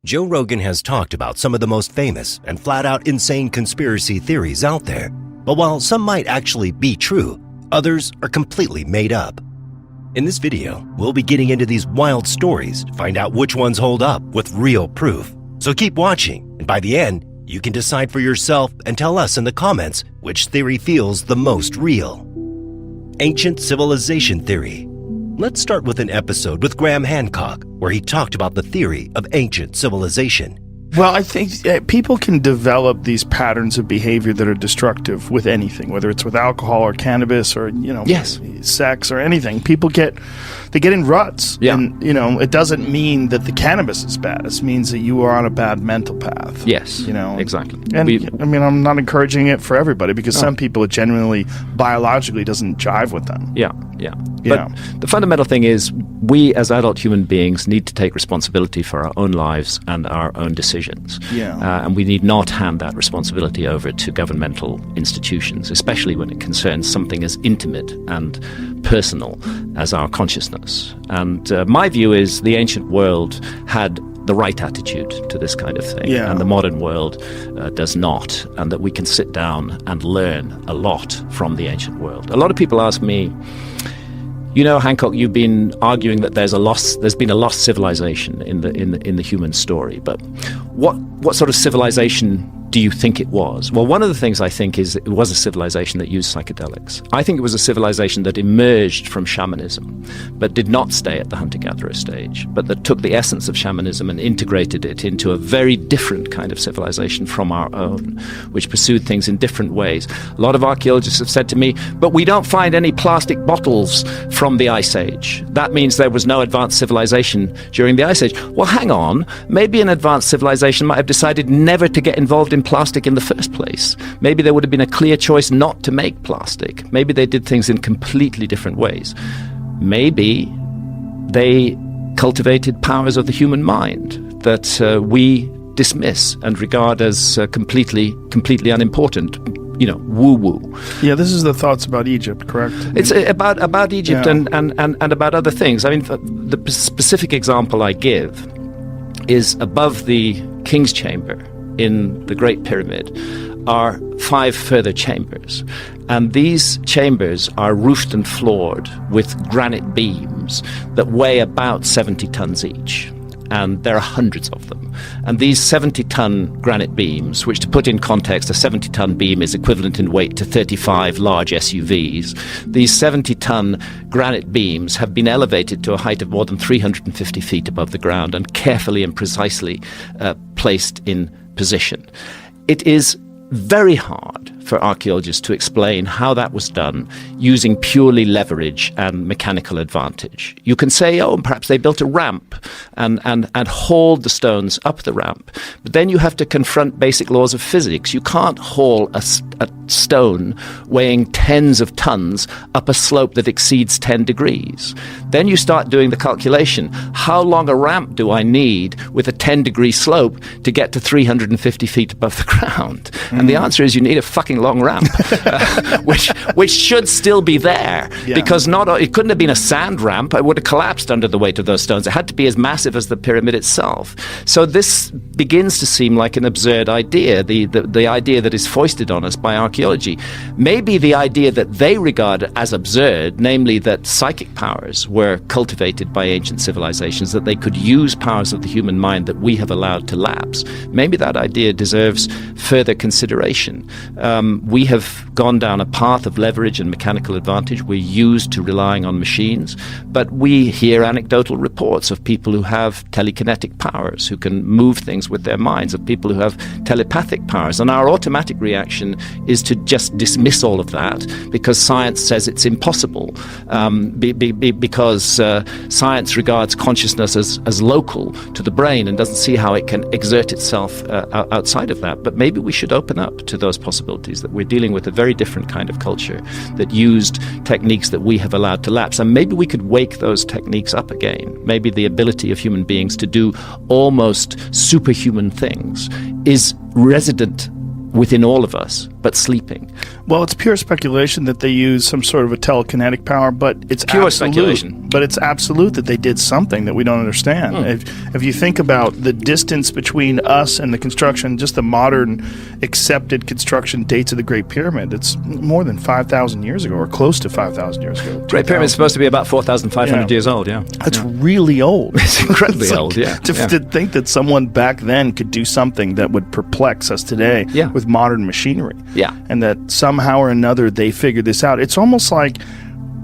Joe Rogan has talked about some of the most famous and flat-out insane conspiracy theories out there. But while some might actually be true, others are completely made up. In this video, we'll be getting into these wild stories to find out which ones hold up with real proof. So keep watching, and by the end, you can decide for yourself and tell us in the comments which theory feels the most real. Ancient civilization theory. Let's start with an episode with Graham Hancock, where he talked about the theory of ancient civilization. Well, I think people can develop these patterns of behavior that are destructive with anything, whether it's with alcohol or cannabis or, Yes. sex or anything. People get in ruts. Yeah. And, it doesn't mean that the cannabis is bad. It means that you are on a bad mental path. Yes, exactly. And, I'm not encouraging it for everybody because some people it genuinely, biologically doesn't jive with them. Yeah. But the fundamental thing is we as adult human beings need to take responsibility for our own lives and our own decisions. And we need not hand that responsibility over to governmental institutions, especially when it concerns something as intimate and personal as our consciousness. And my view is the ancient world had the right attitude to this kind of thing, and the modern world does not, and that we can sit down and learn a lot from the ancient world. A lot of people ask me, Hancock, you've been arguing that there's been a lost civilization in the human story, but what sort of civilization do you think it was? Well, one of the things I think is it was a civilization that used psychedelics. I think it was a civilization that emerged from shamanism, but did not stay at the hunter-gatherer stage, but that took the essence of shamanism and integrated it into a very different kind of civilization from our own, which pursued things in different ways. A lot of archaeologists have said to me, but we don't find any plastic bottles from the Ice Age. That means there was no advanced civilization during the Ice Age. Well, hang on. Maybe an advanced civilization might have decided never to get involved in plastic in the first place. Maybe there would have been a clear choice not to make plastic. Maybe they did things in completely different ways. Maybe they cultivated powers of the human mind that we dismiss and regard as completely unimportant. Woo-woo. Yeah, this is the thoughts about Egypt, correct? It's about Egypt and about other things. I mean, the specific example I give is above the King's Chamber in the Great Pyramid are 5 further chambers. And these chambers are roofed and floored with granite beams that weigh about 70 tons each. And there are hundreds of them. And these 70-ton granite beams, which to put in context, a 70-ton beam is equivalent in weight to 35 large SUVs. These 70-ton granite beams have been elevated to a height of more than 350 feet above the ground and carefully and precisely placed in position. It is very hard for archaeologists to explain how that was done using purely leverage and mechanical advantage. You can say, perhaps they built a ramp and hauled the stones up the ramp. But then you have to confront basic laws of physics. You can't haul a stone weighing tens of tons up a slope that exceeds 10 degrees. Then you start doing the calculation. How long a ramp do I need with a 10-degree slope to get to 350 feet above the ground? And the answer is you need a fucking long ramp, which should still be there, because it couldn't have been a sand ramp. It would have collapsed under the weight of those stones. It had to be as massive as the pyramid itself. So this begins to seem like an absurd idea, the idea that is foisted on us by archaeology. Maybe the idea that they regard as absurd, namely that psychic powers were cultivated by ancient civilizations, that they could use powers of the human mind that we have allowed to lapse. Maybe that idea deserves further consideration. We have gone down a path of leverage and mechanical advantage. We're used to relying on machines, but we hear anecdotal reports of people who have telekinetic powers, who can move things with their minds, of people who have telepathic powers. And our automatic reaction is to just dismiss all of that because science says it's impossible, because science regards consciousness as local to the brain and doesn't see how it can exert itself outside of that. But maybe we should open up to those possibilities, that we're dealing with a very different kind of culture that used techniques that we have allowed to lapse. And maybe we could wake those techniques up again. Maybe the ability of human beings to do almost superhuman things is resident within all of us. but sleeping. Well, it's pure speculation that they use some sort of a telekinetic power, but it's Pure absolute. speculation. But it's absolute that they did something that we don't understand. If you think about the distance between us and the construction, just the modern accepted construction dates of the Great Pyramid, it's more than 5,000 years ago, or close to 5,000 years ago. Great Pyramid is supposed to be about 4,500 years old, yeah. That's really old. It's incredibly It's like, old, yeah. To think that someone back then could do something that would perplex us today with modern machinery. Yeah. And that somehow or another they figured this out. It's almost like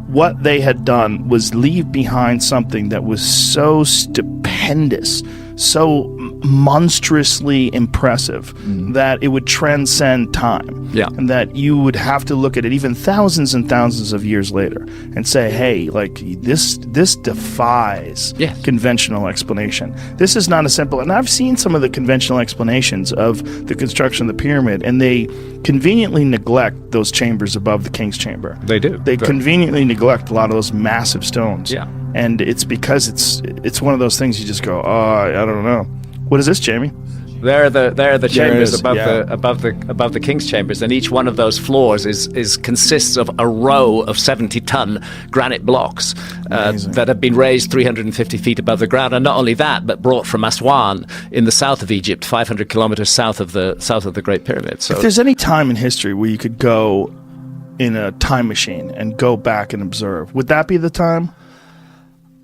what they had done was leave behind something that was so stupendous, so monstrously impressive that it would transcend time. Yeah. And that you would have to look at it even thousands and thousands of years later and say, hey, like this defies conventional explanation. This is not a simple, and I've seen some of the conventional explanations of the construction of the pyramid, and they conveniently neglect those chambers above the king's chamber. They do. They conveniently neglect a lot of those massive stones. Yeah. And it's because it's one of those things you just go, oh, I don't know. What is this, Jamie? They're the chambers is, above the king's chambers, and each one of those floors consists of a row of 70-ton granite blocks that have been raised 350 feet above the ground. And not only that, but brought from Aswan in the south of Egypt, 500 kilometers south of the Great Pyramid. So if there's any time in history where you could go in a time machine and go back and observe, would that be the time?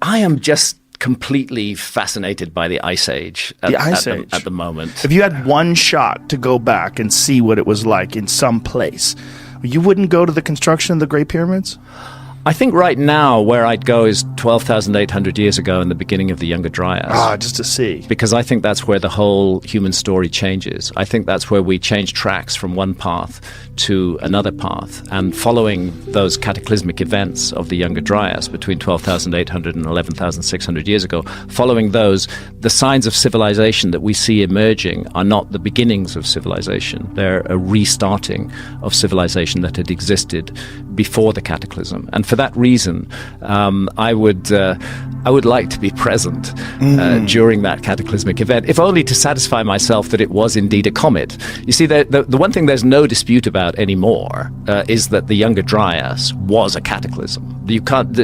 I am just completely fascinated by the Ice Age at the moment. If you had one shot to go back and see what it was like in some place, you wouldn't go to the construction of the Great Pyramids? I think right now where I'd go is 12,800 years ago in the beginning of the Younger Dryas. Just to see. Because I think that's where the whole human story changes. I think that's where we change tracks from one path to another path. And following those cataclysmic events of the Younger Dryas between 12,800 and 11,600 years ago, following those, the signs of civilization that we see emerging are not the beginnings of civilization. They're a restarting of civilization that had existed before the cataclysm. And for that reason, I would like to be present during that cataclysmic event, if only to satisfy myself that it was indeed a comet. You see, the one thing there's no dispute about anymore is that the Younger Dryas was a cataclysm. You can't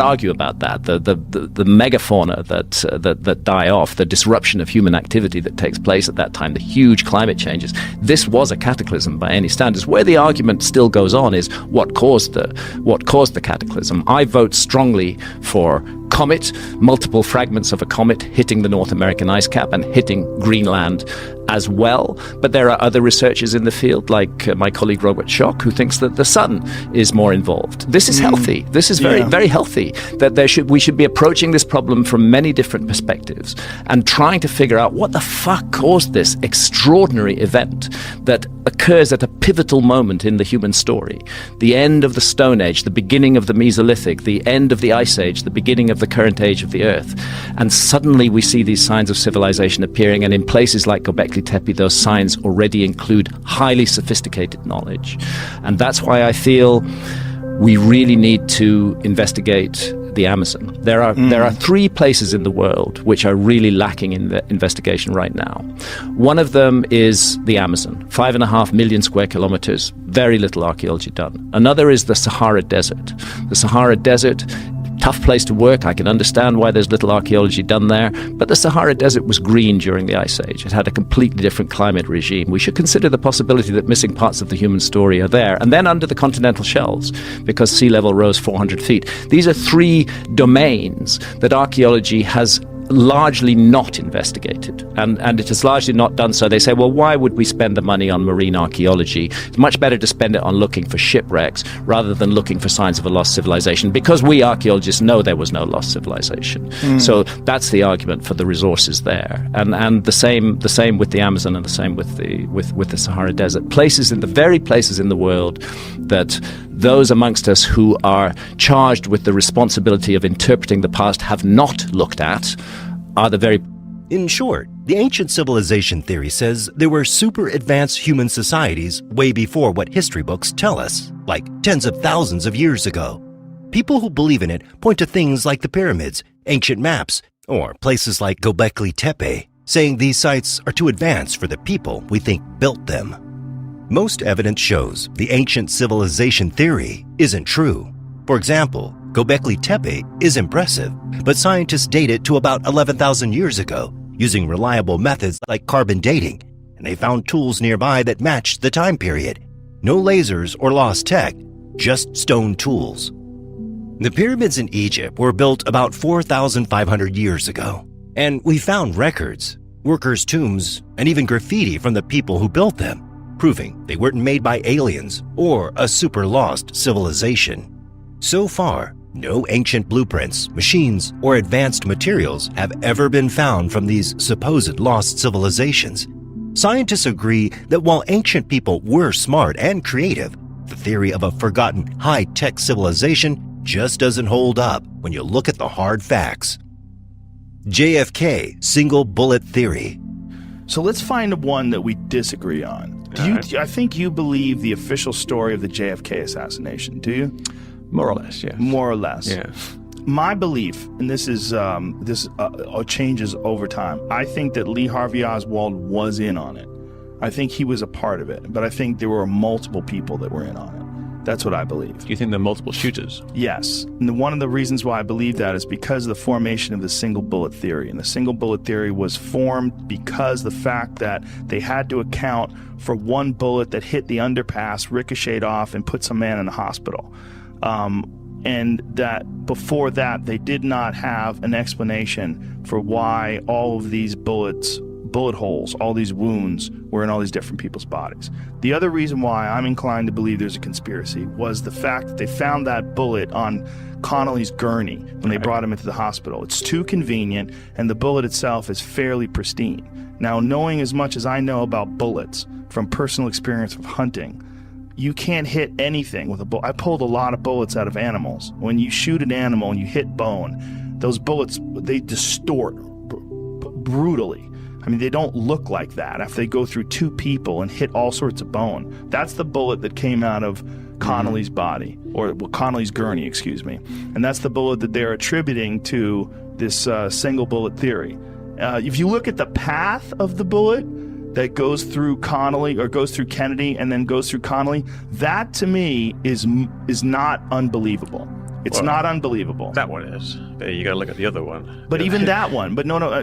argue about that. The megafauna that die off, the disruption of human activity that takes place at that time, the huge climate changes. This was a cataclysm by any standards. Where the argument still goes on is what caused the cataclysm. I vote strongly for comet, multiple fragments of a comet hitting the North American ice cap and hitting Greenland as well. But there are other researchers in the field, like my colleague Robert Schoch, who thinks that the sun is more involved. This is healthy. This is very, very healthy, that we should be approaching this problem from many different perspectives and trying to figure out what the fuck caused this extraordinary event that occurs at a pivotal moment in the human story. The end of the Stone Age, the beginning of the Mesolithic, the end of the Ice Age, the beginning of the current age of the Earth. And suddenly we see these signs of civilization appearing, and in places like Göbekli Tepe, those signs already include highly sophisticated knowledge. And that's why I feel we really need to investigate the Amazon. There are 3 places in the world which are really lacking in the investigation right now. One of them is the Amazon, 5.5 million square kilometers, very little archaeology done. Another is the Sahara Desert. The Sahara Desert, tough place to work. I can understand why there's little archaeology done there, but the Sahara Desert was green during the Ice Age. It had a completely different climate regime. We should consider the possibility that missing parts of the human story are there. And then under the continental shelves, because sea level rose 400 feet. These are 3 domains that archaeology has largely not investigated, and it has largely not done so. They say, well, why would we spend the money on marine archaeology? It's much better to spend it on looking for shipwrecks rather than looking for signs of a lost civilization, because we archaeologists know there was no lost civilization. So that's the argument for the resources there, and the same with the Amazon, and the same with the Sahara Desert. Places in the world that those amongst us who are charged with the responsibility of interpreting the past have not looked at are the very... In short, the ancient civilization theory says there were super advanced human societies way before what history books tell us, like tens of thousands of years ago. People who believe in it point to things like the pyramids, ancient maps, or places like Göbekli Tepe, saying these sites are too advanced for the people we think built them. Most evidence shows the ancient civilization theory isn't true. For example, Göbekli Tepe is impressive, but scientists date it to about 11,000 years ago using reliable methods like carbon dating, and they found tools nearby that matched the time period. No lasers or lost tech, just stone tools. The pyramids in Egypt were built about 4,500 years ago, and we found records, workers' tombs, and even graffiti from the people who built them, proving they weren't made by aliens or a super lost civilization. So far, no ancient blueprints, machines, or advanced materials have ever been found from these supposed lost civilizations. Scientists agree that while ancient people were smart and creative, the theory of a forgotten high-tech civilization just doesn't hold up when you look at the hard facts. JFK single bullet theory. So let's find one that we disagree on. I think you believe the official story of the JFK assassination, do you? More or less, yeah. More or less. Yeah. My belief, and this changes over time, I think that Lee Harvey Oswald was in on it. I think he was a part of it, but I think there were multiple people that were in on it. That's what I believe. Do you think there are multiple shooters? Yes. And one of the reasons why I believe that is because of the formation of the single bullet theory. And the single bullet theory was formed because the fact that they had to account for one bullet that hit the underpass, ricocheted off, and put some man in the hospital. And that before that, they did not have an explanation for why all of these bullet holes, all these wounds were in all these different people's bodies. The other reason why I'm inclined to believe there's a conspiracy was the fact that they found that bullet on Connolly's gurney when they brought him into the hospital. It's too convenient, and the bullet itself is fairly pristine. Now, knowing as much as I know about bullets from personal experience of hunting, you can't hit anything with a bullet. I pulled a lot of bullets out of animals. When you shoot an animal and you hit bone, those bullets, they distort brutally. I mean, they don't look like that after they go through two people and hit all sorts of bone. That's the bullet that came out of Connolly's body, or Connolly's gurney, excuse me. And that's the bullet that they're attributing to this single bullet theory. If you look at the path of the bullet that goes through Connolly, or goes through Kennedy and then goes through Connolly, that to me is not unbelievable. It's not unbelievable. That one is. But you got to look at the other one. But even that one,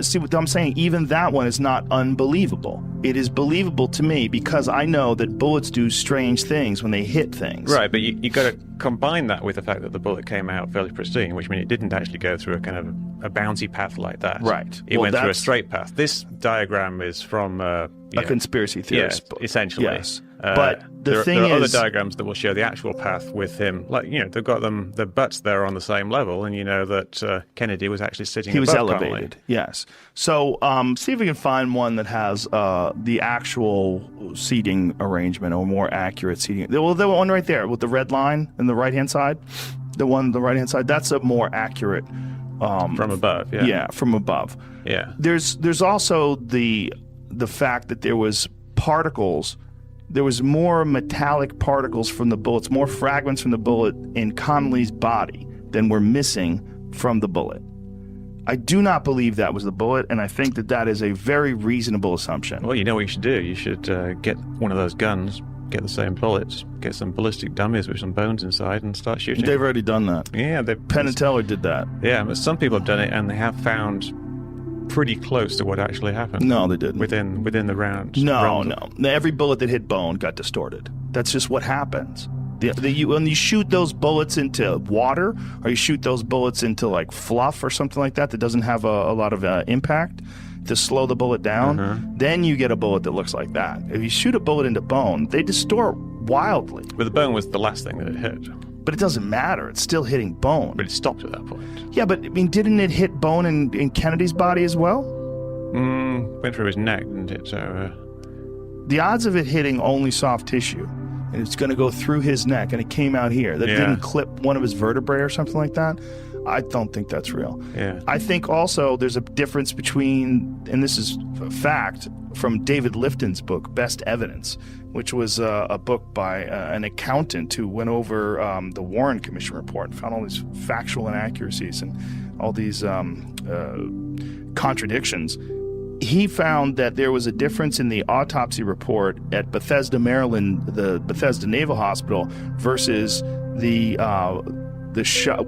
see what I'm saying? Even that one is not unbelievable. It is believable to me because I know that bullets do strange things when they hit things. Right, but you got to combine that with the fact that the bullet came out fairly pristine, which means it didn't actually go through a kind of a bouncy path like that. Right. It went through a straight path. This diagram is from a conspiracy theorist book. Essentially. Yes. But the thing there are is, other diagrams that will show the actual path with him. Like, they've got the butts there on the same level, and you know that Kennedy was actually sitting above Connolly. He was elevated, yes. So see if we can find one that has the actual seating arrangement, or more accurate seating. Well, the one right there with the red line in the right-hand side, the one on the right-hand side, that's a more accurate. From above, yeah. Yeah, from above. Yeah. There's also the fact that there was particles. There was more metallic particles from the bullets, more fragments from the bullet in Connolly's body than were missing from the bullet. I do not believe that was the bullet, and I think that is a very reasonable assumption. Well, you know what you should do? You should get one of those guns, get the same bullets, get some ballistic dummies with some bones inside, and start shooting. They've already done that. Yeah. Penn and Teller did that. Yeah, but some people have done it, and they have found pretty close to what actually happened. No, they didn't. Within the round. No. Every bullet that hit bone got distorted. That's just what happens. When you shoot those bullets into water, or you shoot those bullets into like fluff or something like that doesn't have a lot of impact to slow the bullet down, then you get a bullet that looks like that. If you shoot a bullet into bone, they distort wildly. But the bone was the last thing that it hit. But it doesn't matter. It's still hitting bone. But it stopped at that point. Yeah, but I mean, didn't it hit bone in Kennedy's body as well? Went through his neck, didn't it? So, the odds of it hitting only soft tissue, and it's going to go through his neck, and it came out here. That didn't clip one of his vertebrae or something like that. I don't think that's real. Yeah. I think also there's a difference between, and this is a fact, from David Lifton's book, Best Evidence, which was a book by an accountant who went over the Warren Commission report and found all these factual inaccuracies and all these contradictions. he found that there was a difference in the autopsy report at Bethesda, Maryland, the Bethesda Naval Hospital, versus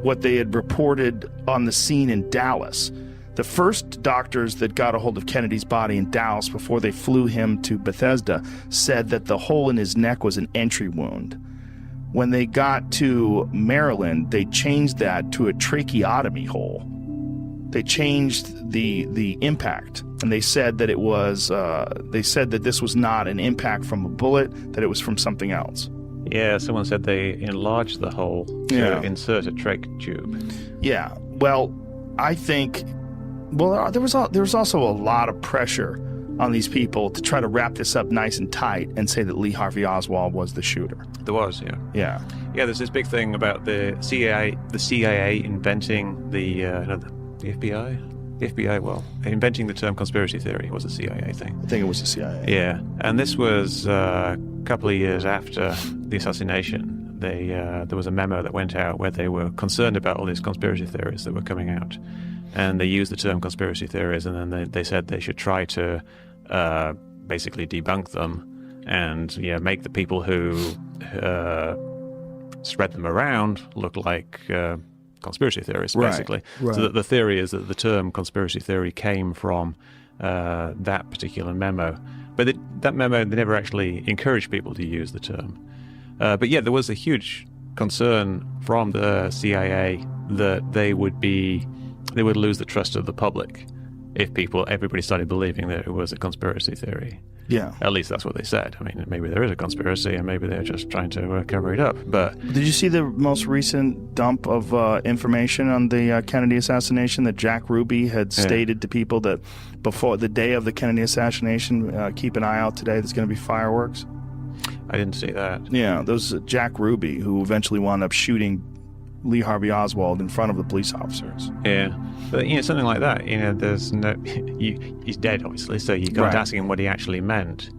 what they had reported on the scene in Dallas. The first doctors that got a hold of Kennedy's body in Dallas before they flew him to Bethesda said that the hole in his neck was an entry wound. When they got to Maryland, they changed that to a tracheotomy hole. They changed the impact, and they said that this was not an impact from a bullet, that it was from something else. Yeah, someone said they enlarged the hole to insert a trach tube. Yeah, well, I think, there was also a lot of pressure on these people to try to wrap this up nice and tight and say that Lee Harvey Oswald was the shooter. There was, yeah. Yeah. Yeah, there's this big thing about the CIA inventing the FBI? The FBI, well, inventing the term conspiracy theory was a CIA thing. I think it was the CIA. Yeah, and this was a couple of years after the assassination. There was a memo that went out where they were concerned about all these conspiracy theories that were coming out. And they used the term conspiracy theories, and then they said they should try to basically debunk them and make the people who spread them around look like conspiracy theorists, basically. Right. So that the theory is that the term conspiracy theory came from that particular memo. But that memo, they never actually encouraged people to use the term. But yeah, there was a huge concern from the CIA that they would lose the trust of the public if everybody started believing that it was a conspiracy theory. Yeah. At least that's what they said. I mean, maybe there is a conspiracy and maybe they're just trying to cover it up. But did you see the most recent dump of information on the Kennedy assassination that Jack Ruby had stated to people that before the day of the Kennedy assassination, keep an eye out today, there's going to be fireworks? I didn't see that. Yeah, those Jack Ruby, who eventually wound up shooting Lee Harvey Oswald in front of the police officers. Yeah, but something like that. There's no. He's dead, obviously, so you can't ask him what he actually meant.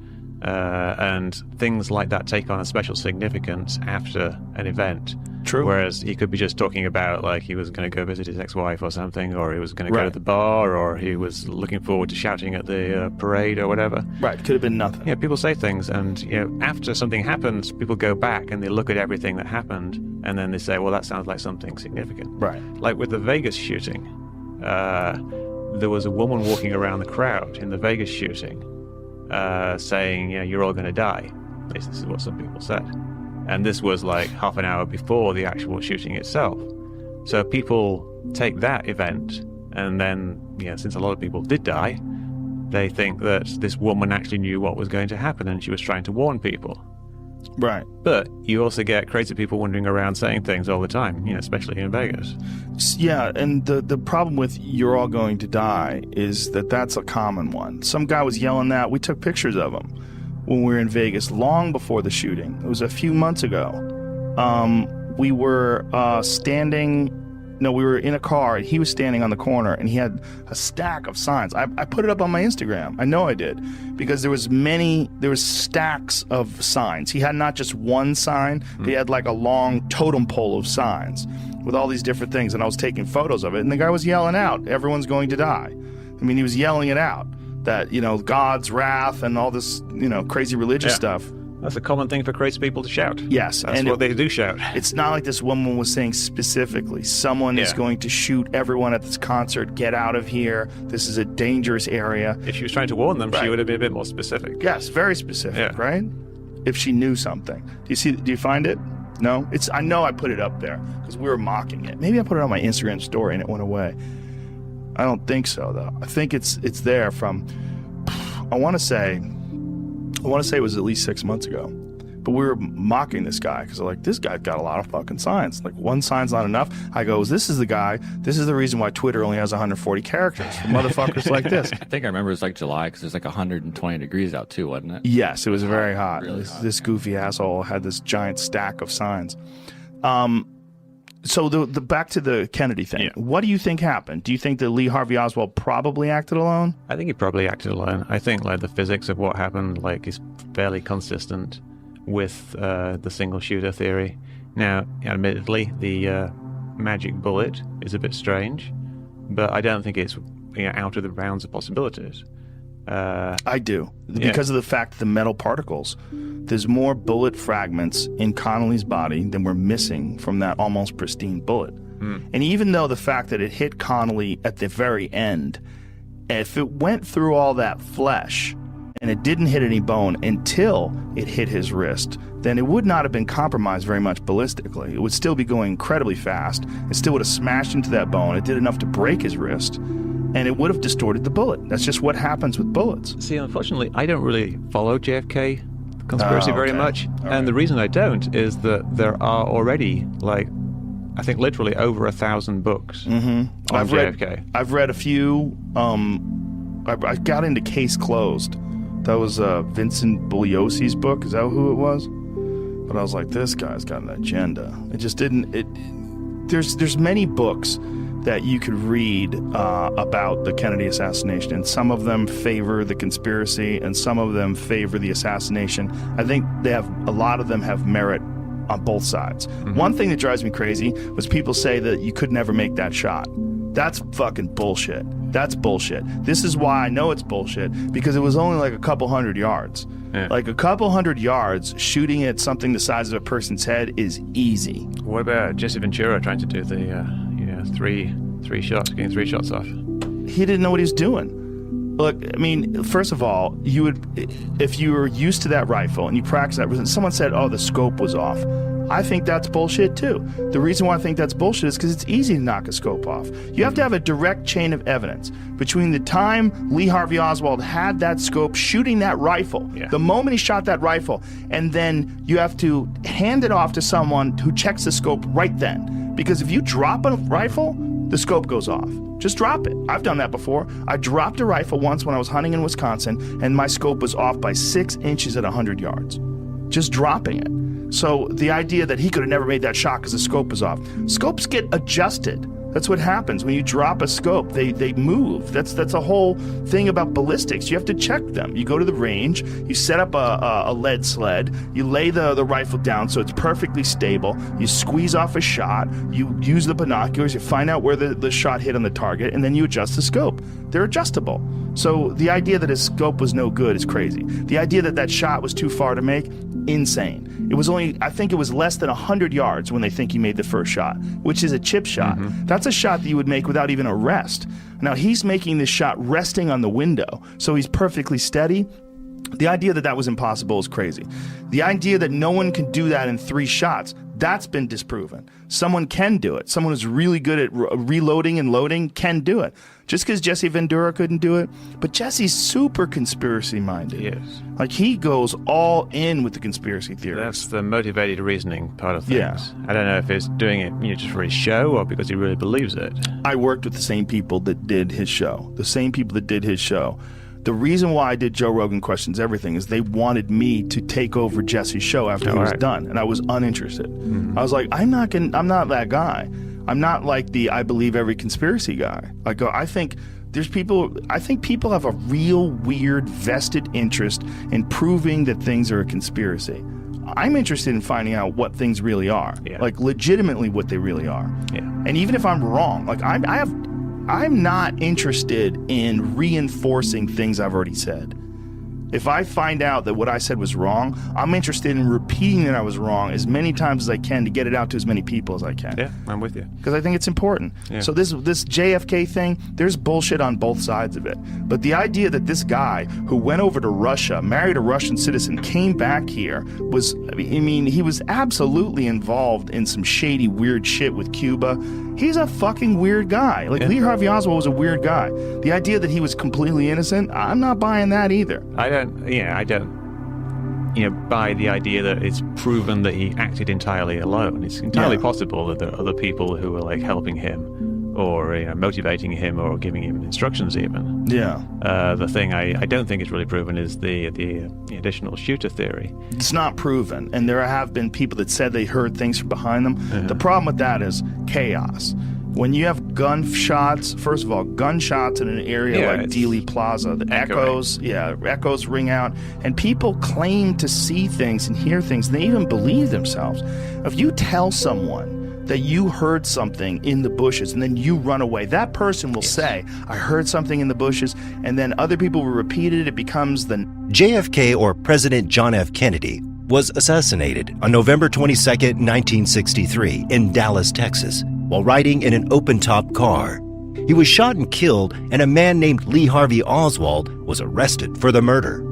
And things like that take on a special significance after an event. True. Whereas he could be just talking about like he was going to go visit his ex-wife or something, or he was going to go to the bar, or he was looking forward to shouting at the parade or whatever. Right. Could have been nothing. Yeah. People say things, and after something happens, people go back and they look at everything that happened, and then they say, "Well, that sounds like something significant." Right. Like with the Vegas shooting, there was a woman walking around the crowd in the Vegas shooting, saying, "You're all going to die." At least this is what some people said. And this was like half an hour before the actual shooting itself. So people take that event, and then, since a lot of people did die, they think that this woman actually knew what was going to happen and she was trying to warn people. Right. But you also get crazy people wandering around saying things all the time, especially in Vegas. Yeah, and the problem with "you're all going to die" is that's a common one. Some guy was yelling that. We took pictures of him when we were in Vegas long before the shooting. It was a few months ago. We were we were in a car, and he was standing on the corner, and he had a stack of signs. I put it up on my Instagram. I know I did, because there was stacks of signs. He had not just one sign, he had like a long totem pole of signs with all these different things, and I was taking photos of it, and the guy was yelling out, "Everyone's going to die." I mean, he was yelling it out. That, God's wrath and all this, crazy religious stuff. That's a common thing for crazy people to shout. Yes. That's what they do shout. It's not like this woman was saying specifically, someone is going to shoot everyone at this concert, get out of here, this is a dangerous area. If she was trying to warn them, she would have been a bit more specific. Yes, very specific, right? If she knew something. Do you find it? No? I know I put it up there because we were mocking it. Maybe I put it on my Instagram story and it went away. I don't think so, though. I think it's there from, I want to say it was at least 6 months ago. But we were mocking this guy because this guy's got a lot of fucking signs. Like, one sign's not enough. I go, this is the reason why Twitter only has 140 characters for motherfuckers like this. I think I remember it was like July because it was like 120 degrees out too, wasn't it? Yes, it was very hot. Really hot. This goofy asshole had this giant stack of signs. So the back to the Kennedy thing. Yeah. What do you think happened? Do you think that Lee Harvey Oswald probably acted alone? I think he probably acted alone. I think the physics of what happened is fairly consistent with the single shooter theory. Now, admittedly, the magic bullet is a bit strange, but I don't think it's out of the bounds of possibilities. I do. Because of the fact that the metal particles, there's more bullet fragments in Connolly's body than were missing from that almost pristine bullet. And even though the fact that it hit Connolly at the very end, if it went through all that flesh and it didn't hit any bone until it hit his wrist, then it would not have been compromised very much ballistically. It would still be going incredibly fast. It still would have smashed into that bone. It did enough to break his wrist, and it would have distorted the bullet. That's just what happens with bullets. See, unfortunately, I don't really follow JFK conspiracy very much. And the reason I don't is that there are already, like, I think literally over 1,000 books on JFK. I've read a few. I got into Case Closed. That was Vincent Bugliosi's book. Is that who it was? But I was like, this guy's got an agenda. It just didn't. There's many books that you could read about the Kennedy assassination, and some of them favor the conspiracy, and some of them favor the assassination. I think a lot of them have merit on both sides. One thing that drives me crazy was people say that you could never make that shot. That's fucking bullshit. That's bullshit. This is why I know it's bullshit, because it was only like a couple hundred yards. Yeah. Like a couple hundred yards, shooting at something the size of a person's head is easy. What about Jesse Ventura trying to do the three shots, getting 3 shots off? He didn't know what he was doing. Look, I mean, first of all, if you were used to that rifle and you practice that, someone said, oh, the scope was off. I think that's bullshit too. The reason why I think that's bullshit is because it's easy to knock a scope off. You have to have a direct chain of evidence between the time Lee Harvey Oswald had that scope shooting that rifle, the moment he shot that rifle, and then you have to hand it off to someone who checks the scope right then. Because if you drop a rifle, the scope goes off. Just drop it. I've done that before. I dropped a rifle once when I was hunting in Wisconsin, and my scope was off by 6 inches at 100 yards. Just dropping it. So the idea that he could have never made that shot because the scope was off. Scopes get adjusted. That's what happens when you drop a scope. They move. That's a whole thing about ballistics. You have to check them. You go to the range, you set up a lead sled, you lay the rifle down so it's perfectly stable, you squeeze off a shot, you use the binoculars, you find out where the shot hit on the target, and then you adjust the scope. They're adjustable. So the idea that his scope was no good is crazy. The idea that shot was too far to make, insane. I think it was less than 100 yards when they think he made the first shot, which is a chip shot. That's a shot that you would make without even a rest. Now he's making this shot resting on the window, so he's perfectly steady. The idea that was impossible is crazy. The idea that no one can do that in 3 shots, that's been disproven. Someone can do it. Someone who's really good at reloading and loading can do it. Just because Jesse Ventura couldn't do it, but Jesse's super conspiracy-minded. Yes. Like, he goes all in with the conspiracy theories. That's the motivated reasoning part of things. Yeah. I don't know if he's doing it just for his show or because he really believes it. I worked with the same people that did his show. The reason why I did Joe Rogan Questions Everything is they wanted me to take over Jesse's show after he was done, and I was uninterested. I was like, I'm not that guy. I'm not like the I believe every conspiracy guy. I think people have a real weird vested interest in proving that things are a conspiracy. I'm interested in finding out what things really are, like legitimately what they really are. Yeah. And even if I'm wrong, like I'm not interested in reinforcing things I've already said. If I find out that what I said was wrong, I'm interested in repeating that I was wrong as many times as I can to get it out to as many people as I can. Yeah, I'm with you. Because I think it's important. Yeah. So this JFK thing, there's bullshit on both sides of it. But the idea that this guy who went over to Russia, married a Russian citizen, came back here, he was absolutely involved in some shady, weird shit with Cuba. He's a fucking weird guy. Lee Harvey Oswald was a weird guy. The idea that he was completely innocent, I'm not buying that either. I don't buy the idea that it's proven that he acted entirely alone. It's entirely possible that there are other people who are helping him or motivating him or giving him instructions even. Yeah. The thing I don't think is really proven is the additional shooter theory. It's not proven, and there have been people that said they heard things from behind them. Uh-huh. The problem with that is chaos. When you have gunshots, first of all, gunshots in an area like Dealey Plaza, the echoes ring out, and people claim to see things and hear things. They even believe themselves. If you tell someone that you heard something in the bushes and then you run away. That person will say, I heard something in the bushes, and then other people will repeat it. It becomes the... JFK, or President John F. Kennedy, was assassinated on November 22, 1963 in Dallas, Texas, while riding in an open-top car. He was shot and killed, and a man named Lee Harvey Oswald was arrested for the murder.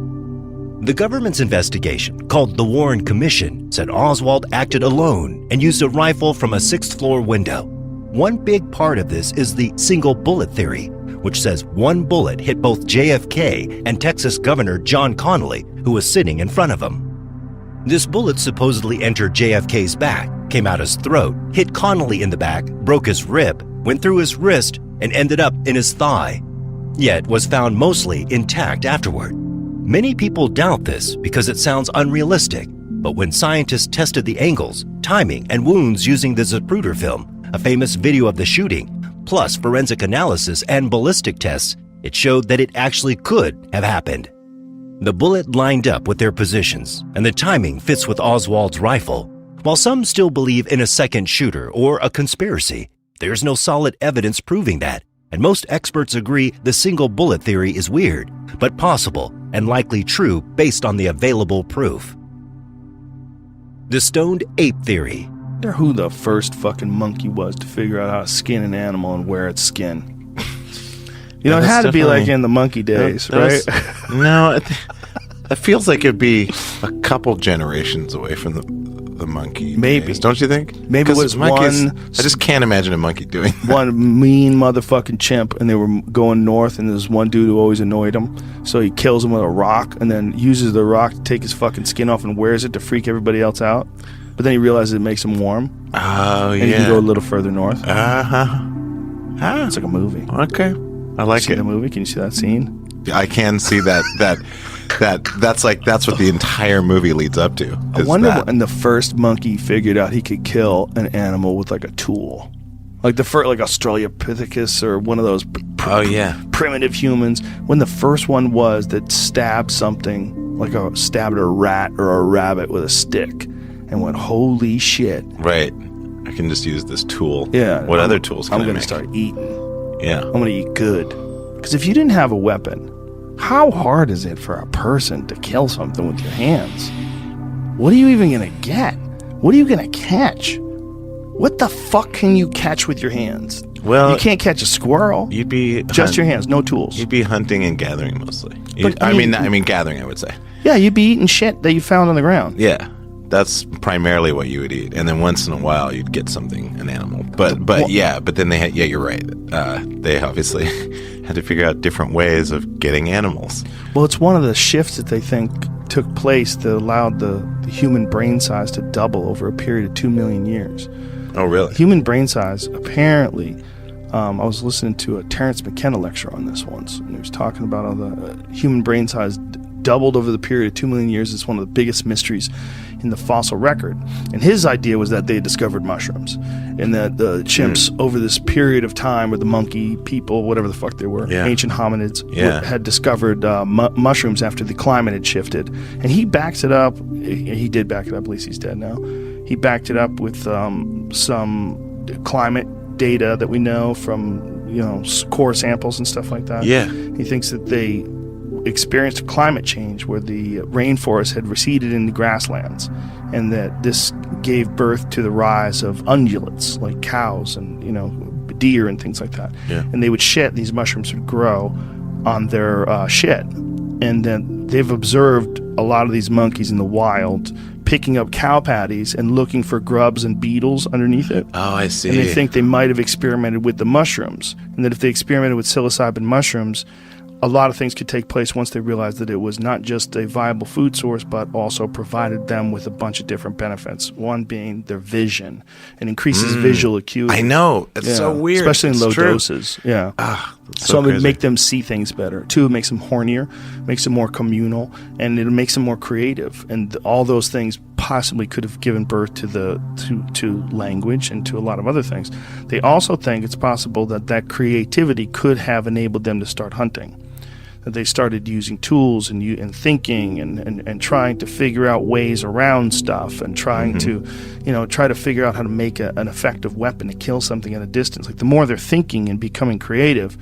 The government's investigation, called the Warren Commission, said Oswald acted alone and used a rifle from a 6th-floor window. One big part of this is the single bullet theory, which says one bullet hit both JFK and Texas Governor John Connally, who was sitting in front of him. This bullet supposedly entered JFK's back, came out his throat, hit Connally in the back, broke his rib, went through his wrist, and ended up in his thigh, yet was found mostly intact afterward. Many people doubt this because it sounds unrealistic, but when scientists tested the angles, timing, and wounds using the Zapruder film, a famous video of the shooting, plus forensic analysis and ballistic tests, it showed that it actually could have happened. The bullet lined up with their positions, and the timing fits with Oswald's rifle. While some still believe in a second shooter or a conspiracy, there's no solid evidence proving that, and most experts agree the single bullet theory is weird, but possible and likely true based on the available proof. The stoned ape theory. I wonder who the first fucking monkey was to figure out how to skin an animal and wear its skin. You know, it had to be like in the monkey days, right? No, it feels like it'd be a couple generations away from the monkey. Maybe. Days, don't you think? Maybe it was monkeys, one... I just can't imagine a monkey doing that. One mean motherfucking chimp, and they were going north, and there's one dude who always annoyed him, so he kills him with a rock, and then uses the rock to take his fucking skin off and wears it to freak everybody else out. But then he realizes it makes him warm. Oh, and he can go a little further north. Uh-huh. It's like a movie. Okay. I like See it. the movie? Can you see that scene? I can see that that's what the entire movie leads up to. I wonder when the first monkey figured out he could kill an animal with like a tool. Like the first, like Australopithecus or one of those primitive humans. When the first one was that stabbed something, like stabbed a rat or a rabbit with a stick and went, holy shit. Right. I can just use this tool. Yeah. What other tools can I make? I'm going to start eating. Yeah. I'm going to eat good. Because if you didn't have a weapon, how hard is it for a person to kill something with your hands? What are you even going to get? What are you going to catch? What the fuck can you catch with your hands? Well, you can't catch a squirrel. You'd be just your hands, no tools. You'd be hunting and gathering mostly. I mean gathering, I would say. Yeah, you'd be eating shit that you found on the ground. Yeah. That's primarily what you would eat, and then once in a while you'd get something, an animal. But then they had, you're right. They obviously had to figure out different ways of getting animals. Well, it's one of the shifts that they think took place that allowed the human brain size to double over a period of 2 million years. Oh, really? Human brain size, apparently, I was listening to a Terence McKenna lecture on this once, and he was talking about how the human brain size doubled over the period of 2 million years. It's one of the biggest mysteries in the fossil record. And his idea was that they discovered mushrooms, and that the chimps over this period of time, or the monkey people, whatever the fuck they were, ancient hominids, had discovered mushrooms after the climate had shifted. And he backs it up. He did back it up, at least he's dead now. He backed it up with some climate data that we know from, core samples and stuff like that. Yeah. He thinks that they experienced climate change where the rainforest had receded into grasslands, and that this gave birth to the rise of ungulates like cows and deer and things like that. Yeah. And they would shit, these mushrooms would grow on their shit, and then they've observed a lot of these monkeys in the wild picking up cow patties and looking for grubs and beetles underneath it. Oh, I see. And they think they might have experimented with the mushrooms, and that if they experimented with psilocybin mushrooms, a lot of things could take place once they realized that it was not just a viable food source, but also provided them with a bunch of different benefits. One being their vision, and increases visual acuity. I know. It's so weird. Especially in low doses. Yeah. So it would make them see things better. Two, it makes them hornier, makes them more communal, and it makes them more creative. And all those things possibly could have given birth to language and to a lot of other things. They also think it's possible that creativity could have enabled them to start hunting. that they started using tools and thinking and trying to figure out ways around stuff and trying to, try to figure out how to make an effective weapon to kill something at a distance. Like the more they're thinking and becoming creative,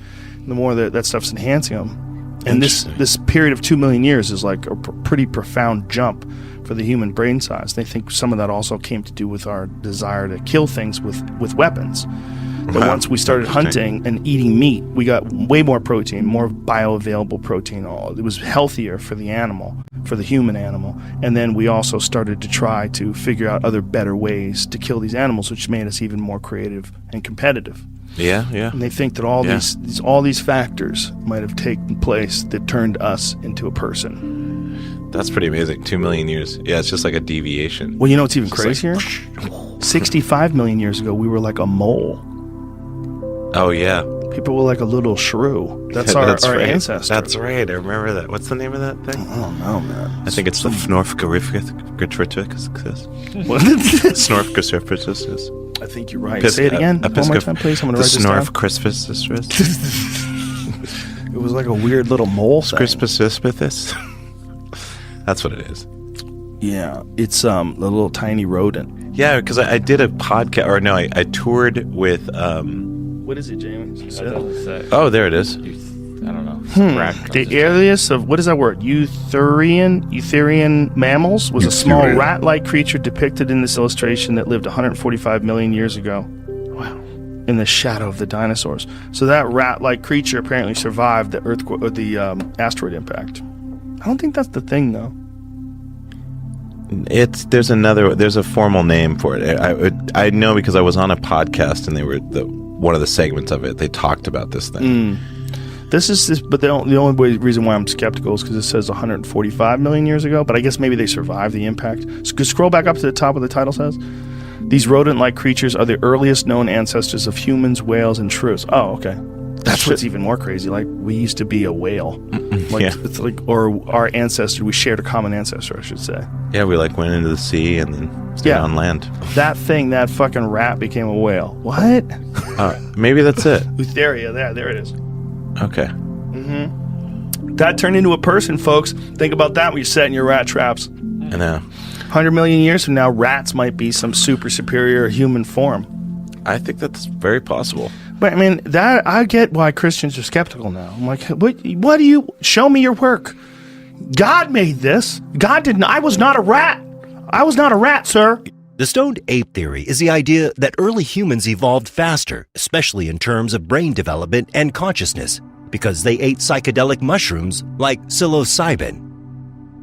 the more that stuff's enhancing them. And this period of 2 million years is like a pretty profound jump for the human brain size. They think some of that also came to do with our desire to kill things with weapons. That once we started hunting and eating meat, we got way more protein, more bioavailable protein. It was healthier for the animal, for the human animal. And then we also started to try to figure out other better ways to kill these animals, which made us even more creative and competitive. Yeah. And they think that all these factors might have taken place that turned us into a person. That's pretty amazing. 2 million years. Yeah, it's just like a deviation. Well, you know what's even crazier? 65 million years ago, we were like a mole. Oh, yeah. People were like a little shrew. That's our right. ancestor. That's right. I remember that. What's the name of that thing? I don't know, man. I think it's the Snorfgriffithus. I think you're right. Say it again. One more time, please. I'm going to write this down. It was like a weird little mole thing. Snorfgriffithus. That's what it is. Yeah. It's a little tiny rodent. Yeah, because I did a podcast, or no, I toured with... What is it, James? Oh, there it is. I don't know. The alias of, what is that word? Eutherian mammals was a small rat-like creature depicted in this illustration that lived 145 million years ago. Wow. In the shadow of the dinosaurs. So that rat-like creature apparently survived the earthquake or the asteroid impact. I don't think that's the thing, though. There's a formal name for it. I know because I was on a podcast and they were one of the segments of it. They talked about this thing. But the only reason why I'm skeptical is because it says 145 million years ago. But I guess maybe they survived the impact. So scroll back up to the top of the title says, these rodent-like creatures are the earliest known ancestors of humans, whales, and shrews. Oh, okay. That's what's even more crazy. Like, we used to be a whale. It's like, or our ancestor, we shared a common ancestor, I should say. Yeah, we went into the sea and then stayed on land. That fucking rat became a whale. What? Maybe that's it. Eutheria, there it is. Okay. Mm-hmm. That turned into a person, folks. Think about that when you're setting your rat traps. I know. 100 million years from now, rats might be some super superior human form. I think that's very possible. But I mean, that I get why Christians are skeptical now. I'm like, what do you show me your work? God made this. God didn't. I was not a rat. I was not a rat, sir. The stoned ape theory is the idea that early humans evolved faster, especially in terms of brain development and consciousness, because they ate psychedelic mushrooms like psilocybin.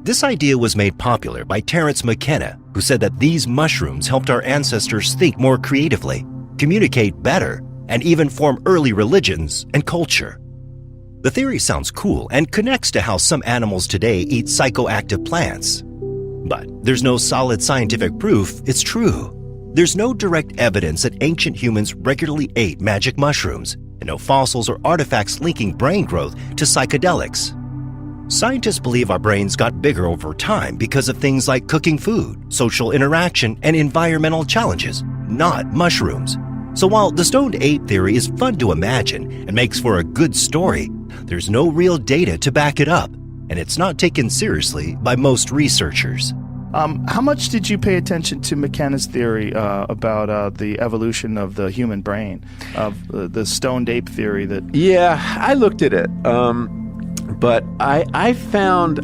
This idea was made popular by Terence McKenna, who said that these mushrooms helped our ancestors think more creatively, communicate better, and even form early religions and culture. The theory sounds cool and connects to how some animals today eat psychoactive plants. But there's no solid scientific proof it's true. There's no direct evidence that ancient humans regularly ate magic mushrooms, and no fossils or artifacts linking brain growth to psychedelics. Scientists believe our brains got bigger over time because of things like cooking food, social interaction, and environmental challenges, not mushrooms. So while the stoned ape theory is fun to imagine and makes for a good story, there's no real data to back it up, and it's not taken seriously by most researchers. How much did you pay attention to McKenna's theory about the evolution of the human brain, of the stoned ape theory? Yeah, I looked at it, but I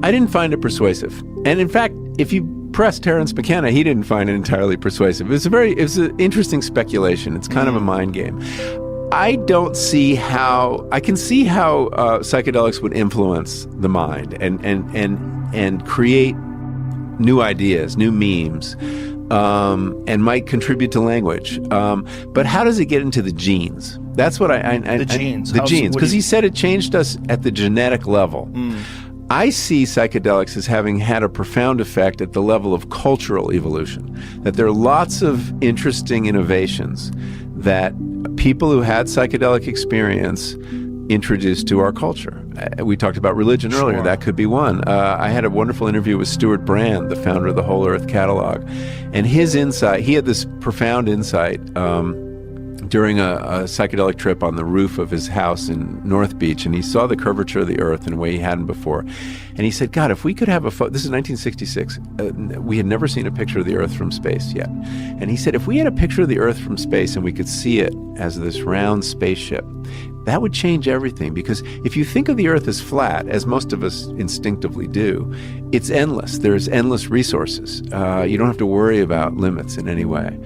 didn't find it persuasive. And in fact, if you press Terence McKenna, he didn't find it entirely persuasive. It was an interesting speculation. It's kind of a mind game. I can see how psychedelics would influence the mind and create new ideas, new memes, and might contribute to language. But how does it get into the genes? That's what the genes. The genes, because he said it changed us at the genetic level. I see psychedelics as having had a profound effect at the level of cultural evolution, that there are lots of interesting innovations that people who had psychedelic experience introduced to our culture. We talked about religion earlier. That could be one. I had a wonderful interview with Stuart Brand, the founder of the Whole Earth Catalog, and his insight, he had this profound insight during a psychedelic trip on the roof of his house in North Beach, and he saw the curvature of the Earth in a way he hadn't before. And he said, God, if we could have this is 1966, we had never seen a picture of the Earth from space yet. And he said, if we had a picture of the Earth from space and we could see it as this round spaceship, that would change everything. Because if you think of the Earth as flat, as most of us instinctively do, it's endless. There's endless resources. You don't have to worry about limits in any way.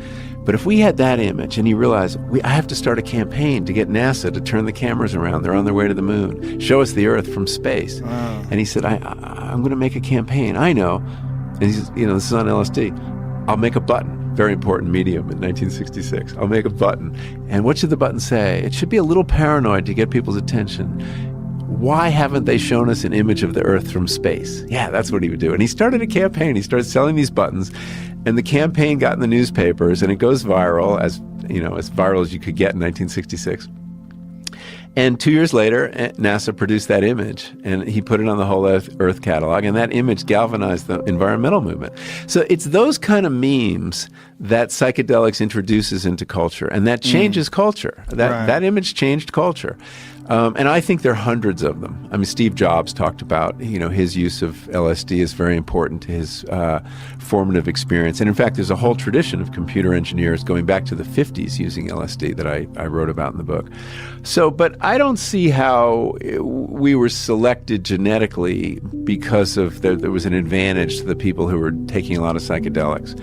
But if we had that image, and he realized, I have to start a campaign to get NASA to turn the cameras around. They're on their way to the moon. Show us the Earth from space. Wow. And he said, I'm going to make a campaign. I know. And he says, this is on LSD. I'll make a button. Very important medium in 1966. I'll make a button. And what should the button say? It should be a little paranoid to get people's attention. Why haven't they shown us an image of the Earth from space? Yeah, that's what he would do. And he started a campaign. He started selling these buttons. And the campaign got in the newspapers, and it goes viral, as viral as you could get in 1966. And 2 years later, NASA produced that image, and he put it on the whole Earth catalog, and that image galvanized the environmental movement. So it's those kind of memes that psychedelics introduces into culture, and that changes culture. That image changed culture. And I think there are hundreds of them. I mean, Steve Jobs talked about, his use of LSD is very important to his formative experience. And in fact, there's a whole tradition of computer engineers going back to the 50s using LSD that I wrote about in the book. So, but I don't see how we were selected genetically because of there was an advantage to the people who were taking a lot of psychedelics.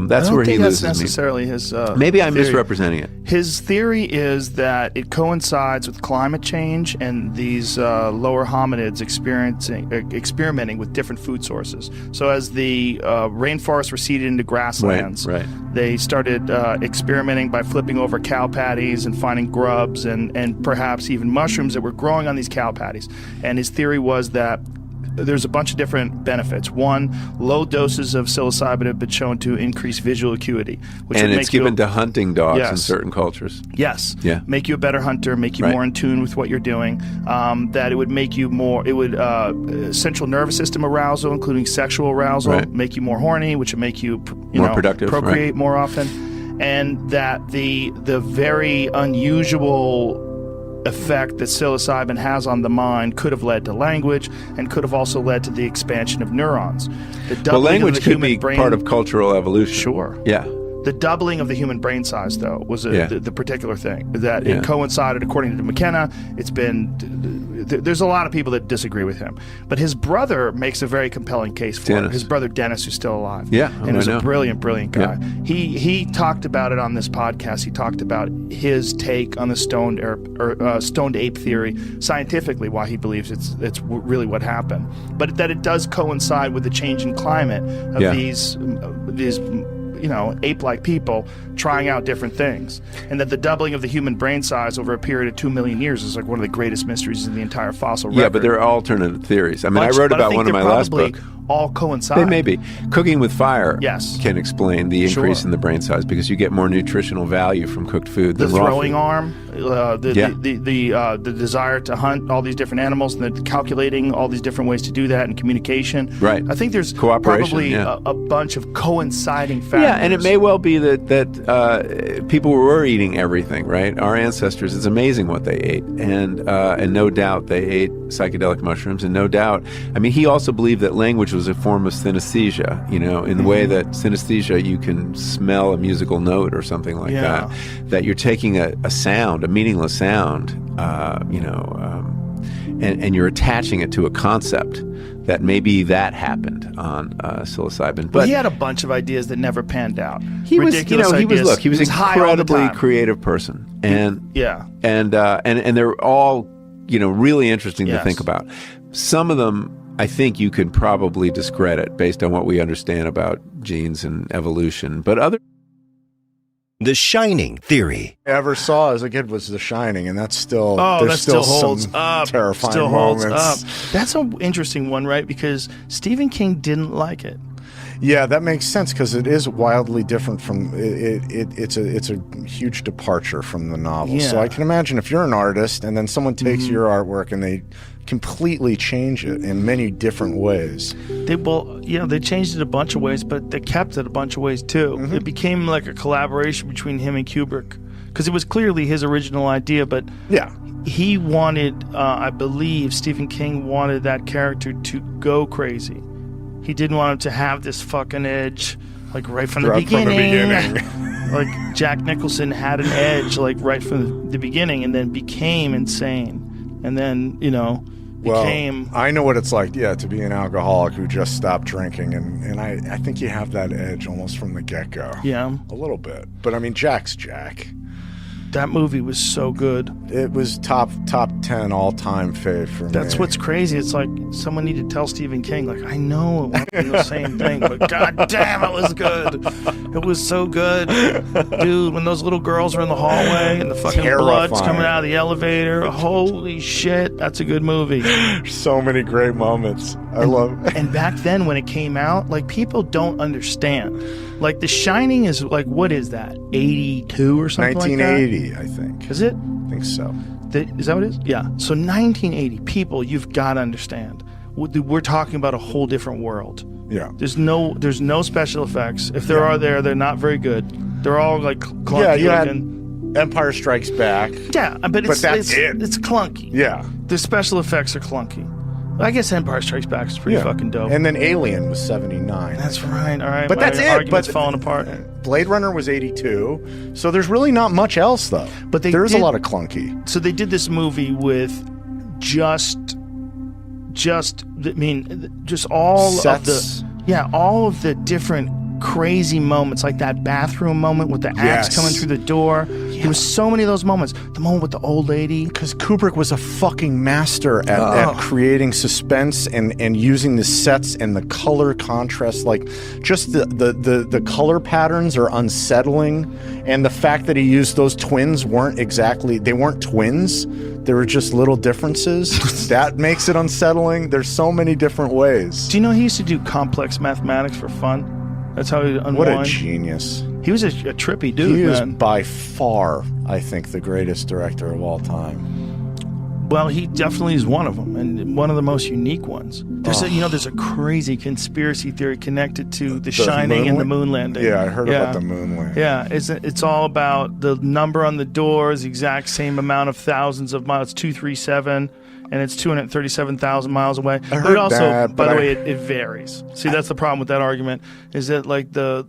That's where he loses me. That's necessarily his Maybe I'm theory. Misrepresenting it. His theory is that it coincides with climate change and these lower hominids experimenting with different food sources. So as the rainforests receded into grasslands, they started experimenting by flipping over cow patties and finding grubs and perhaps even mushrooms that were growing on these cow patties. And his theory was that there's a bunch of different benefits. One, low doses of psilocybin have been shown to increase visual acuity, which and would it's make given to hunting dogs in certain cultures. Yes. Yeah. Make you a better hunter, make you more in tune with what you're doing. That it would make you more. It would central nervous system arousal, including sexual arousal, make you more horny, which would make you more productive, procreate more often, and that the very unusual effect that psilocybin has on the mind could have led to language and could have also led to the expansion of neurons. Language could be part of cultural evolution. Sure. Yeah. The doubling of the human brain size, though, was the particular thing. That it coincided, according to McKenna, it's been... There's a lot of people that disagree with him. But his brother makes a very compelling case for it. His brother Dennis, who's still alive. Yeah. And he's a brilliant, brilliant guy. Yeah. He talked about it on this podcast. He talked about his take on the stoned ape theory, scientifically, why he believes it's really what happened. But that it does coincide with the changing climate of these ape-like people trying out different things. And that the doubling of the human brain size over a period of 2 million years is like one of the greatest mysteries in the entire fossil record. Yeah, but there are alternative theories. I mean, I wrote about one in my last book. All coincide. They may be. Cooking with fire can explain the increase in the brain size because you get more nutritional value from cooked food than raw food. The throwing arm, the desire to hunt all these different animals, and the calculating all these different ways to do that, and communication. Right. I think there's probably a bunch of coinciding factors. Yeah, and it may well be that people were eating everything, right? Our ancestors, it's amazing what they ate. And no doubt they ate psychedelic mushrooms, and no doubt, I mean, he also believed that language was a form of synesthesia, in the way that synesthesia, you can smell a musical note or something like that you're taking a sound, a meaningless sound, and you're attaching it to a concept that maybe that happened on psilocybin. But he had a bunch of ideas that never panned out. He was an incredibly creative person, and they're all, really interesting to think about. Some of them, I think you could probably discredit based on what we understand about genes and evolution, but other... The Shining theory. Ever saw as a kid was The Shining, and that's still still holds up. Terrifying still moments. Holds up. That's an interesting one, right? Because Stephen King didn't like it. Yeah, that makes sense because it is wildly different from it's a huge departure from the novel. Yeah. So I can imagine if you're an artist and then someone takes your artwork and they completely change it in many different ways. They changed it a bunch of ways, but they kept it a bunch of ways too. Mm-hmm. It became like a collaboration between him and Kubrick. because it was clearly his original idea, but Yeah. he wanted, I believe, Stephen King wanted that character to go crazy. He didn't want him to have this fucking edge, like right from the beginning. Like Jack Nicholson had an edge, like right from the beginning, and then became insane, and then became. Well, I know what it's like, to be an alcoholic who just stopped drinking, and I think you have that edge almost from the get-go. Yeah, a little bit, but I mean, Jack's Jack. That movie was so good. It was top 10 all-time fave for me. That's what's crazy. It's like someone needed to tell Stephen King, like, I know it wasn't the same thing, but god damn, it was good. It was so good. Dude, when those little girls are in the hallway and the fucking blood's coming out of the elevator, holy shit, that's a good movie. So many great moments. I love it. And back then when it came out, like, people don't understand. Like, The Shining is, like, what is that? 82 or something 1980, like that? I think. Is it? I think so. Is that what it is? Yeah. So 1980, people, you've got to understand. We're talking about a whole different world. Yeah. There's no special effects. If there are they're not very good. They're all, like, clunky. Yeah, you looking. had Empire Strikes Back. Yeah, but it's clunky. Yeah. The special effects are clunky. I guess Empire Strikes Back is pretty fucking dope. And then Alien was 79. That's right. All right. But that's it. Argument's falling apart. Blade Runner was 82. So there's really not much else, though. But there's a lot of clunky. So they did this movie with just all sets. all of the different crazy moments, like that bathroom moment with the axe coming through the door. There was so many of those moments. The moment with the old lady. Because Kubrick was a fucking master at creating suspense and using the sets and the color contrast. Like, just the color patterns are unsettling. And the fact that he used those twins they weren't twins. They were just little differences. That makes it unsettling. There's so many different ways. Do you know he used to do complex mathematics for fun? That's how he unwind. What a genius. He was a trippy dude, He man. is by far, I think, the greatest director of all time. Well, he definitely is one of them, and one of the most unique ones. There's a crazy conspiracy theory connected to The Shining and the moon landing. Yeah, I heard about the moon landing. Yeah, it's all about the number on the door is the exact same amount of thousands of miles, 237, and it's 237,000 miles away. But it also, by the way, it varies. See, that's the problem with that argument, is that, like, the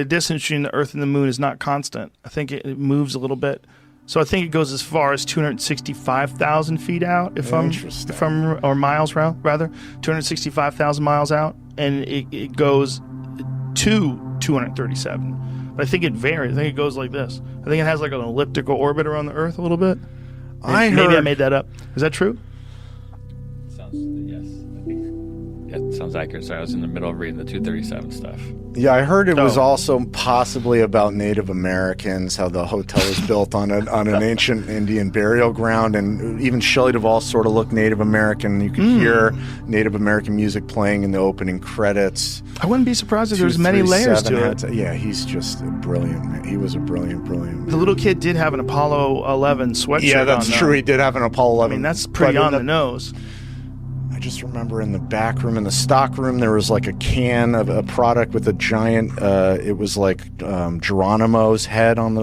distance between the Earth and the moon is not constant. I think it moves a little bit. So I think it goes as far as 265,000 feet out, or miles rather, 265,000 miles out, and it goes to 237. But I think it varies. I think it goes like this. I think it has like an elliptical orbit around the Earth a little bit. Maybe I made that up. Is that true? It sounds accurate. Sorry, I was in the middle of reading the 237 stuff. Yeah, I heard it was also possibly about Native Americans, how the hotel is built on an ancient Indian burial ground, and even Shelley Duvall sort of looked Native American. You could hear Native American music playing in the opening credits. I wouldn't be surprised if there's many layers to it. Yeah, he's just a brilliant man. He was a brilliant. The little kid did have an Apollo 11 sweatshirt. Yeah, that's true. He did have an Apollo 11. I mean, that's pretty on the nose. I just remember in the back room, in the stock room, there was like a can of a product with a giant. It was like Geronimo's head on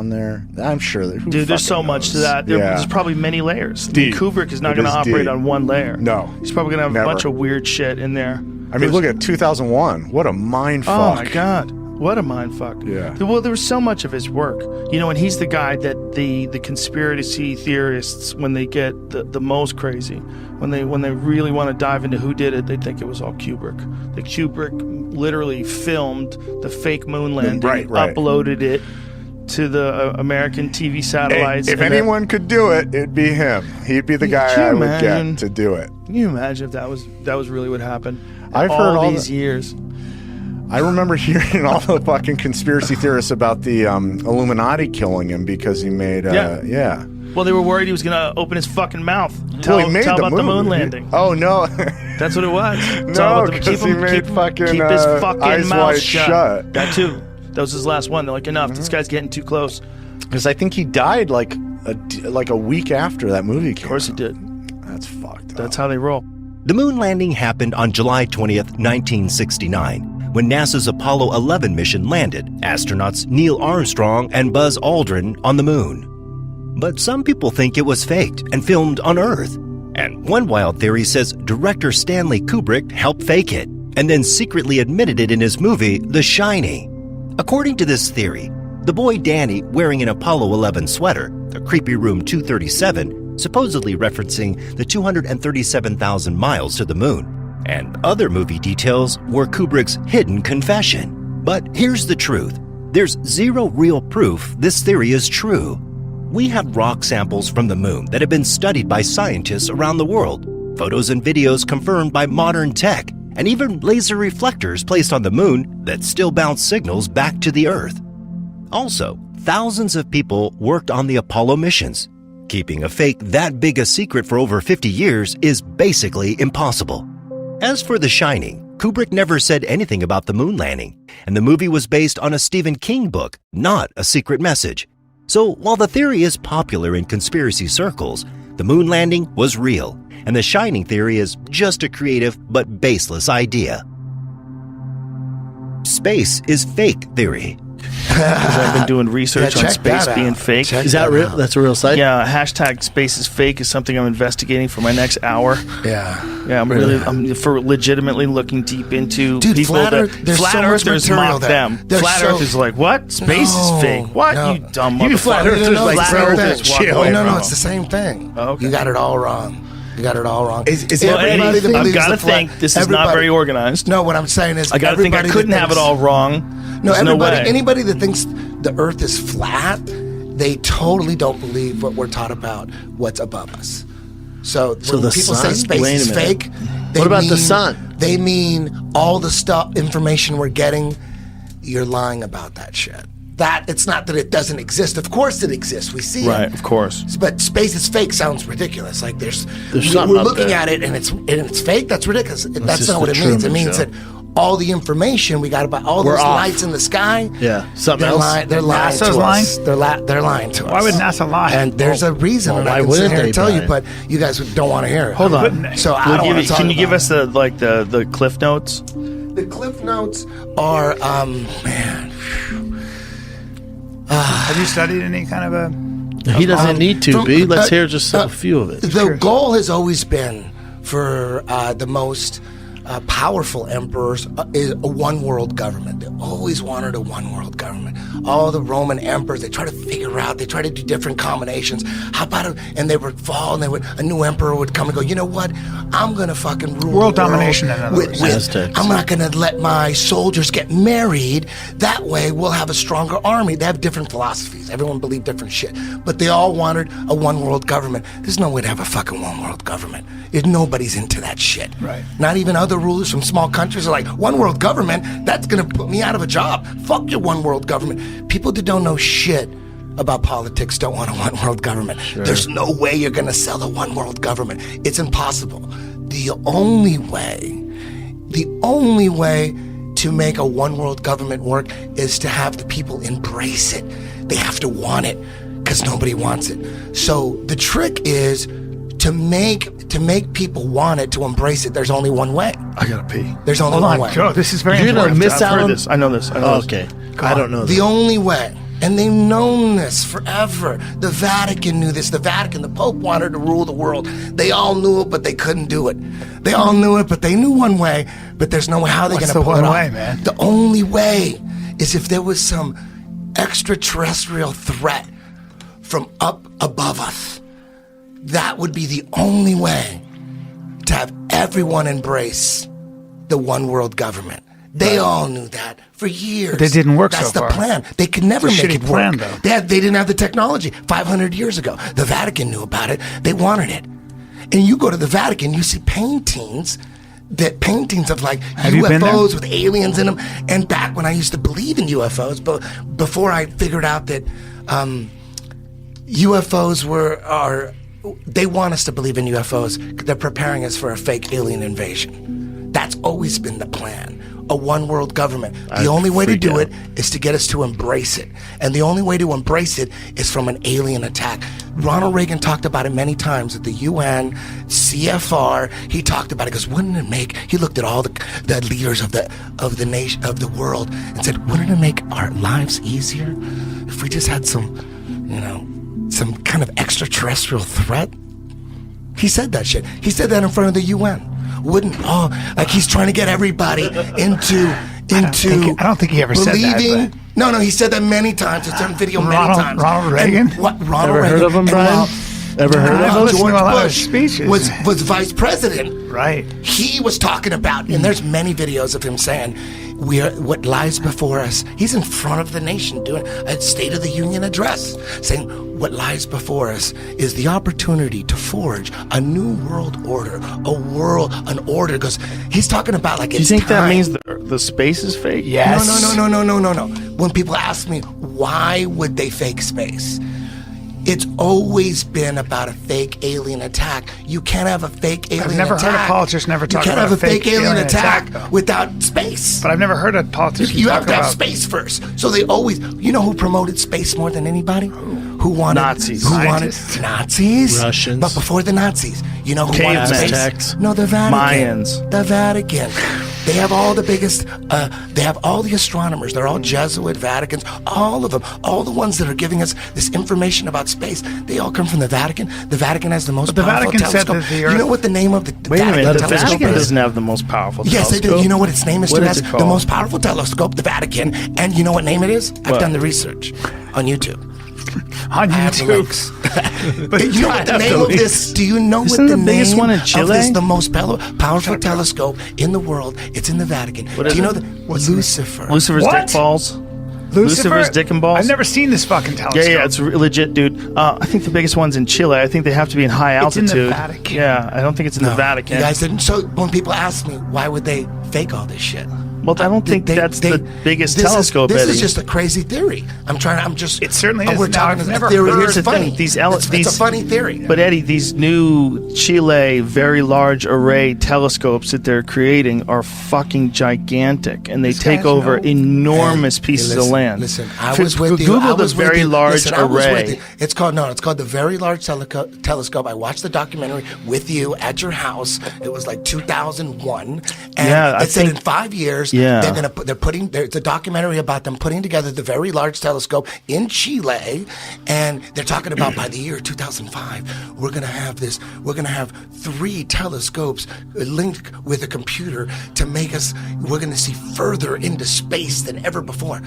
there. I'm sure that. Dude, there's so much to that. There's probably many layers. Kubrick is not going to operate on one layer. No, he's probably going to have a bunch of weird shit in there. I mean, look at 2001. What a mind fuck! Oh my god. What a mindfuck. Yeah. Well, there was so much of his work. And he's the guy that the conspiracy theorists, when they get the most crazy, when they really want to dive into who did it, they think it was all Kubrick. That Kubrick literally filmed the fake moon landing, uploaded it to the American TV satellites. If anyone could do it, it'd be him. He'd be the guy I would get to do it. Can you imagine if that was really what happened? I've heard all these years. I remember hearing all the fucking conspiracy theorists about the Illuminati killing him because he made yeah. Well, they were worried he was going to open his fucking mouth. Tell about the moon landing. Oh, no. That's what it was. No, because he made fucking keep his fucking Eyes mouth Wide Shut. That too. That was his last one. They're like, enough. This guy's getting too close. Because I think he died like a week after that movie came out. Of course he did. That's fucked up. That's how they roll. The moon landing happened on July 20th, 1969. when NASA's Apollo 11 mission landed astronauts Neil Armstrong and Buzz Aldrin on the moon. But some people think it was faked and filmed on Earth. And one wild theory says director Stanley Kubrick helped fake it and then secretly admitted it in his movie The Shining. According to this theory, the boy Danny wearing an Apollo 11 sweater, the creepy room 237, supposedly referencing the 237,000 miles to the moon, and other movie details were Kubrick's hidden confession. But here's the truth. There's zero real proof this theory is true. We have rock samples from the moon that have been studied by scientists around the world, photos and videos confirmed by modern tech, and even laser reflectors placed on the moon that still bounce signals back to the Earth. Also, thousands of people worked on the Apollo missions. Keeping a fake that big a secret for over 50 years is basically impossible. As for The Shining, Kubrick never said anything about the moon landing, and the movie was based on a Stephen King book, not a secret message. So while the theory is popular in conspiracy circles, the moon landing was real, and the Shining theory is just a creative but baseless idea. Space is fake theory. Because I've been doing research on space being fake. Is that real? That's a real site? Yeah, hashtag space is fake is something I'm investigating for my next hour. Yeah, I'm really for legitimately looking deep into Dude, people flat Earth, that there's flat so much earthers material mock there. them. There's Flat Earth is like, what? Space is fake. What? No. You dumb You flat motherfucker. earthers like flat bro, earthers walk chill. away No, from it's the same thing. Oh, okay. You got it all wrong. You got it all wrong. Is everybody that I've believes got to the flat- think this is not everybody- very organized. No, what I'm saying is I got to think I everybody couldn't that have it thinks- all wrong. No, There's everybody, no way. anybody that thinks the Earth is flat, they totally don't believe what we're taught about what's above us. So when the people sun? say space Wait a is minute. fake, they What about the mean- sun? They mean all the stuff, information we're getting. You're lying about that shit. That it's not that it doesn't exist. Of course it exists. We see Right, it. of course. But space is fake sounds ridiculous. Like There's we're something up looking there. at it and it's fake. That's ridiculous. That's just not what the it means. It Truman means Show. that all the information we got about all We're those off. lights in the sky. Yeah, something They're else. They're lying NASA's to lying? us. They're lying to us. Why would NASA lie? And there's a reason, well, and I why can sit wouldn't here they, and tell you, Brian? but you guys don't want to hear it. Hold on. Wouldn't they? So I We'll don't give want you- to talk can you give about us the cliff notes? it. The cliff notes are man. Have you studied any kind of a? He doesn't need to from- be. Let's hear just a few of it. The goal has always been for the most powerful emperors is a one world government. They always wanted a one world government. All the Roman emperors, they try to figure out, they try to do different combinations. How about and they would fall, and a new emperor would come and go, you know what? I'm gonna fucking rule World the world domination, in other words. Aztecs. I'm not gonna let my soldiers get married. That way we'll have a stronger army. They have different philosophies. Everyone believed different shit. But they all wanted a one world government. There's no way to have a fucking one world government. Nobody's into that shit. Right. Not even other rulers from small countries are like, one world government, that's gonna put me out of a job. Fuck your one world government. People that don't know shit about politics don't want a one world government. Sure. There's no way you're gonna sell a one world government. It's impossible. The only way to make a one world government work is to have the people embrace it. They have to want it because nobody wants it. So the trick is to make people want it, to embrace it. There's only one way. I gotta pee. There's only Hold one on, way. Joe. This is very You're gonna important. miss I've out heard on this. I know this. Oh, okay. I don't know. The only way, and they've known this forever. The Vatican knew this. The Vatican, the Pope wanted to rule the world. They all knew it, but they couldn't do it. They all knew it, but they knew one way, but there's no way how they're What's going to the pull it one off. way, man? The only way is if there was some extraterrestrial threat from up above us. That would be the only way to have everyone embrace the one world government. They all knew that for years. But it didn't work That's so the far. plan. They could never It's a make shitty it plan, work. though. They didn't have the technology 500 years ago. The Vatican knew about it. They wanted it. And you go to the Vatican, you see paintings of like Have you been there? UFOs with aliens in them. And back when I used to believe in UFOs, but before I figured out that UFOs they want us to believe in UFOs. They're preparing us for a fake alien invasion. That's always been the plan. a one world government. The only way to do it is to get us to embrace it. And the only way to embrace it is from an alien attack. Ronald Reagan talked about it many times at the UN, CFR. He talked about it because wouldn't it make, he looked at all the leaders of the nation, of the world, and said, wouldn't it make our lives easier if we just had some kind of extraterrestrial threat? He said that shit. He said that in front of the UN. Like he's trying to get everybody into I don't think he ever said that. No, he said that many times. It's on video many times. Ronald Reagan? Ronald Ever Reagan. heard of him, Brian? Ever heard of him? George Bush speeches. was vice president. Right. He was talking about, and there's many videos of him saying, what lies before us. He's in front of the nation doing a State of the Union address, saying what lies before us is the opportunity to forge a new world order, an order. Because he's talking about like. Do you think that means the space is fake? Yes. No. When people ask me why would they fake space, it's always been about a fake alien attack. You can't have a fake alien attack. I've never heard a politician ever talk about a fake alien attack. You can't have a fake alien attack though. Without space. But I've never heard a politician You talk have to have about space first. So they always, you know who promoted space more than anybody? Who wanted Nazis. Who wanted Nazis? Russians. But before the Nazis, you know who wanted space? Aztecs. No, the Vatican. Mayans. The Vatican. They have all the biggest, they have all the astronomers. They're all Jesuit Vaticans, all of them. All the ones that are giving us this information about space, they all come from the Vatican. The Vatican has the most powerful Vatican said telescope. that the Earth... You know what the name of the Wait a Vatican minute, the telescope Vatican is? doesn't have the most powerful Yes, telescope. they do. You know what its name is? What It is has it called? the most powerful telescope, the Vatican. And you know what name it is? I've What? done the research on YouTube. on I have the YouTube. links. But You know what the name of this? Do you know Isn't what the the biggest name one in of Chile? this? The most powerful telescope in the world. It's in the Vatican. What Do is you know it? Lucifer? Lucifer's What? dick balls. Lucifer's dick and balls. I've never seen this fucking telescope. Yeah, it's legit, dude. I think the biggest one's in Chile. I think they have to be in high It's in altitude. the Vatican. Yeah, I don't think it's in the Vatican. You guys didn't. So when people ask me, why would they fake all this shit? Well, I don't think that's the biggest telescope, This Eddie. is just a crazy theory. It certainly is. We're Now, talking I've about never a theory. heard- It's Here's the funny. thing, these it's a funny theory. But Eddie, these new Chile Very Large Array telescopes that they're creating are fucking gigantic, and they take guys over know- enormous pieces of land. Listen, I was with you. Google I was the with Very you. Large Listen, I was with Array. you. It's called the Very Large Telescope. I watched the documentary with you at your house. It was like 2001, and Yeah, it said in 5 years Yeah. it's a documentary about them putting together the Very Large Telescope in Chile, and they're talking about by the year 2005 we're gonna have 3 telescopes linked with a computer to make us. We're gonna see further into space than ever before.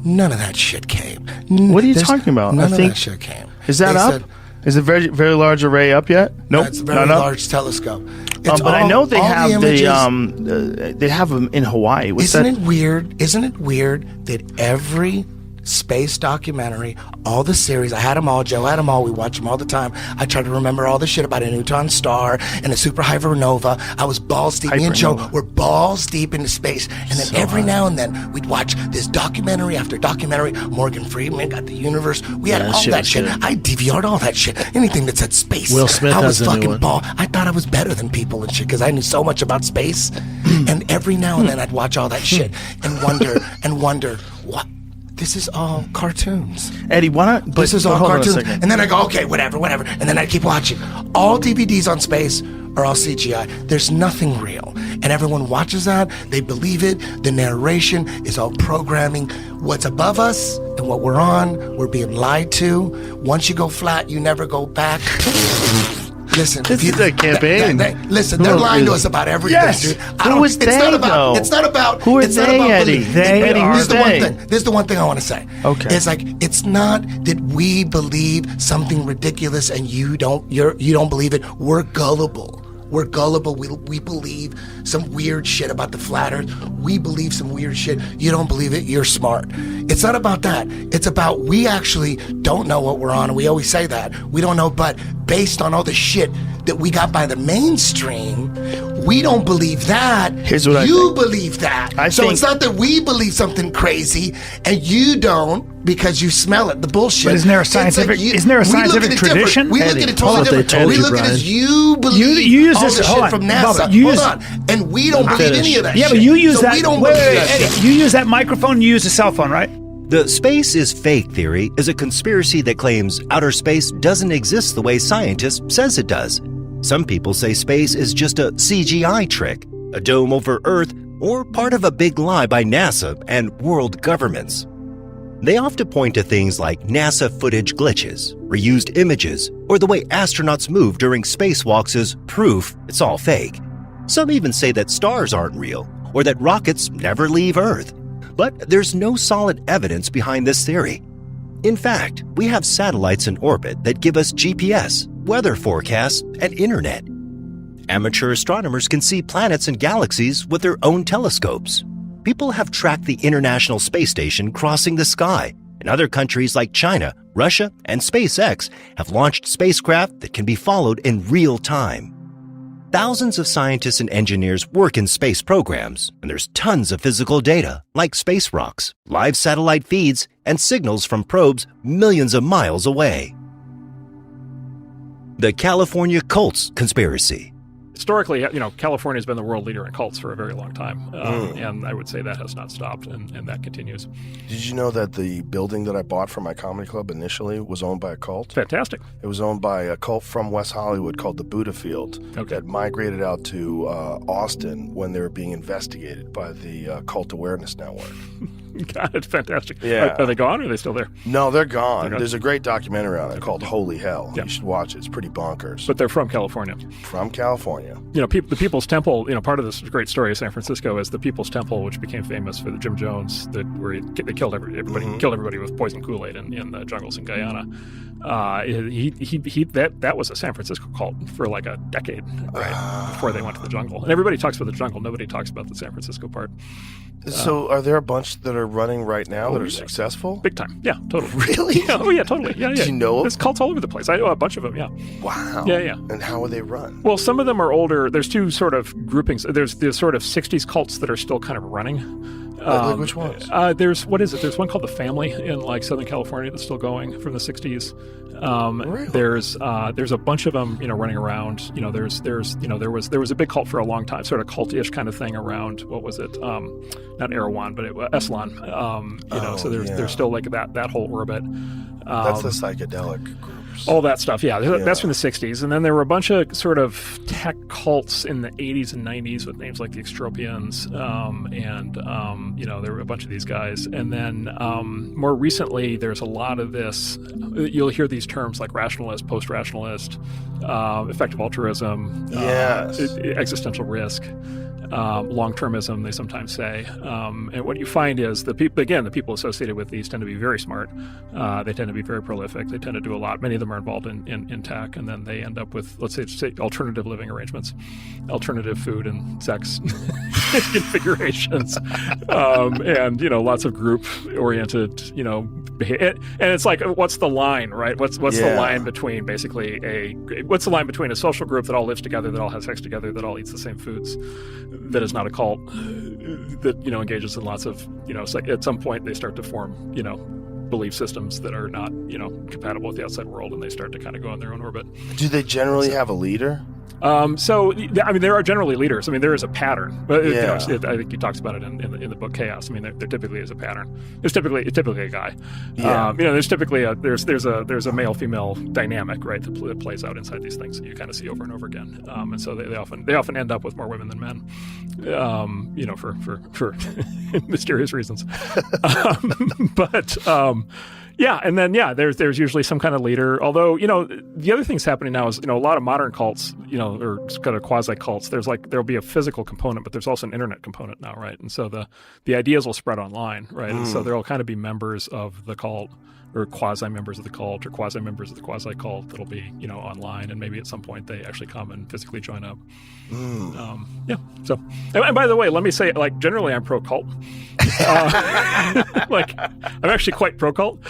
None of that shit came. What are you talking about? None I of think that shit came. Is that They up? said- Is the Very Very Large Array up yet? Nope, It's a very not up. large telescope. But I know they have images. they have them in Hawaii. What's Isn't that? it weird? Isn't it weird that every space documentary, all the series, I had them all, Joe had them all, we watch them all the time. I try to remember all the shit about a neutron star and a supernova. I was balls deep. Me and Joe were balls deep into space. And then every now and then we'd watch this documentary after documentary. Morgan Freeman got the universe. We had that all shit that was shit. good. I DVR'd all that shit. Anything that said space. Will Smith I was has a new fucking one. ball. I thought I was better than people and shit because I knew so much about space. And every now and then I'd watch all that shit and wonder what. This is all cartoons. Eddie, why not? This is all hold on a cartoons. second. And then I go, okay, whatever. And then I keep watching. All DVDs on space are all CGI. There's nothing real. And everyone watches that. They believe it. The narration is all programming. What's above us and what we're on, we're being lied to. Once you go flat, you never go back. Listen, This is a campaign. Listen, they're lying to us about everything, Yes. dude. Who is it's they, not about, though? It's not about. Who are it's not they, about Eddie? belief. They, Eddie, Here's who's the one they? thing. This is the one thing I want to say. Okay. It's like it's not that we believe something ridiculous and you don't believe it. We're gullible. We're gullible. We believe some weird shit about the flat earth. We believe some weird shit. You don't believe it, you're smart. It's not about that. It's about we actually don't know what we're on, and we always say that. We don't know, but based on all the shit that we got by the mainstream, we don't believe that. Here's what you believe that. So it's not that we believe something crazy and you don't because you smell it, the bullshit. But isn't there a scientific tradition? We look at it totally different. We look at it as you believe you use all this, this shit from NASA. Hold on. And we don't believe any of that shit. Yeah, but you use that. We don't Wait, believe that Eddie, shit. you use that microphone, you use a cell phone, right? The space is fake theory is a conspiracy that claims outer space doesn't exist the way scientists says it does. Some people say space is just a CGI trick, a dome over Earth, or part of a big lie by NASA and world governments. They often point to things like NASA footage glitches, reused images, or the way astronauts move during spacewalks as proof it's all fake. Some even say that stars aren't real, or that rockets never leave Earth. But there's no solid evidence behind this theory. In fact, we have satellites in orbit that give us GPS, weather forecasts, and internet. Amateur astronomers can see planets and galaxies with their own telescopes. People have tracked the International Space Station crossing the sky, and other countries like China, Russia, and SpaceX have launched spacecraft that can be followed in real time. Thousands of scientists and engineers work in space programs, and there's tons of physical data, like space rocks, live satellite feeds, and signals from probes millions of miles away. The California Cults Conspiracy. Historically, California's been the world leader in cults for a very long time, and I would say that has not stopped, and that continues. Did you know that the building that I bought for my comedy club initially was owned by a cult? Fantastic. It was owned by a cult from West Hollywood called the Buddha Field that migrated out to Austin when they were being investigated by the Cult Awareness Network. God, it's fantastic. Yeah. Are they gone or are they still there? No, they're gone. There's a great documentary on it called Holy Hell. Yeah. You should watch it. It's pretty bonkers. But they're from California. From California. The People's Temple, part of this great story of San Francisco is the People's Temple, which became famous for the Jim Jones, where they killed everybody, killed everybody with poison Kool-Aid in the jungles in Guyana. That was a San Francisco cult for like a decade, right, before they went to the jungle. And everybody talks about the jungle. Nobody talks about the San Francisco part. So are there a bunch that are running right now that are successful? Big time. Yeah, totally. Really? Yeah, oh, yeah, totally. Yeah, yeah. Do you know them? There's cults all over the place. I know a bunch of them, yeah. Wow. Yeah, yeah. And how are they run? Well, some of them are older. There's two sort of groupings. There's the sort of 60s cults that are still kind of running. Like which ones? There's There's one called The Family in like Southern California that's still going from the 60s. Really? There's a bunch of them, running around. There was a big cult for a long time, sort of cult-ish kind of thing around. What was it? Not Erewhon, but Esalen. So there's still like that whole orbit. That's the psychedelic groups. All that stuff, yeah. That's from the 60s. And then there were a bunch of sort of tech cults in the 80s and 90s with names like the Extropians. There were a bunch of these guys. And then more recently, there's a lot of this. You'll hear these terms like rationalist, post-rationalist, effective altruism, existential risk. Long-termism, they sometimes say. And what you find is the people associated with these tend to be very smart. They tend to be very prolific. They tend to do a lot. Many of them are involved in tech, and then they end up with, let's say alternative living arrangements, alternative food and sex configurations, and lots of group-oriented, and it's like, what's the line, right? What's the line between what's the line between a social group that all lives together, that all has sex together, that all eats the same foods, that is not a cult, that engages in lots of it's like at some point they start to form belief systems that are not compatible with the outside world, and they start to kind of go on their own orbit. Do they generally have a leader? There are generally leaders. There is a pattern, but I think he talks about it in the book Chaos. There typically is a pattern. There's typically a guy. Yeah. There's typically there's a male female dynamic, right, that plays out inside these things that you kind of see over and over again. And so they often end up with more women than men, for mysterious reasons. And then there's usually some kind of leader. Although the other thing's happening now is a lot of modern cults, or kind of quasi cults. There'll be a physical component, but there's also an internet component now, right? And so the ideas will spread online, right? And so there'll kind of be members of the cult or quasi members of the cult or quasi members of the quasi cult that'll be online, and maybe at some point they actually come and physically join up. So, and by the way, let me say, like, generally I'm pro cult. Like, I'm actually quite pro cult.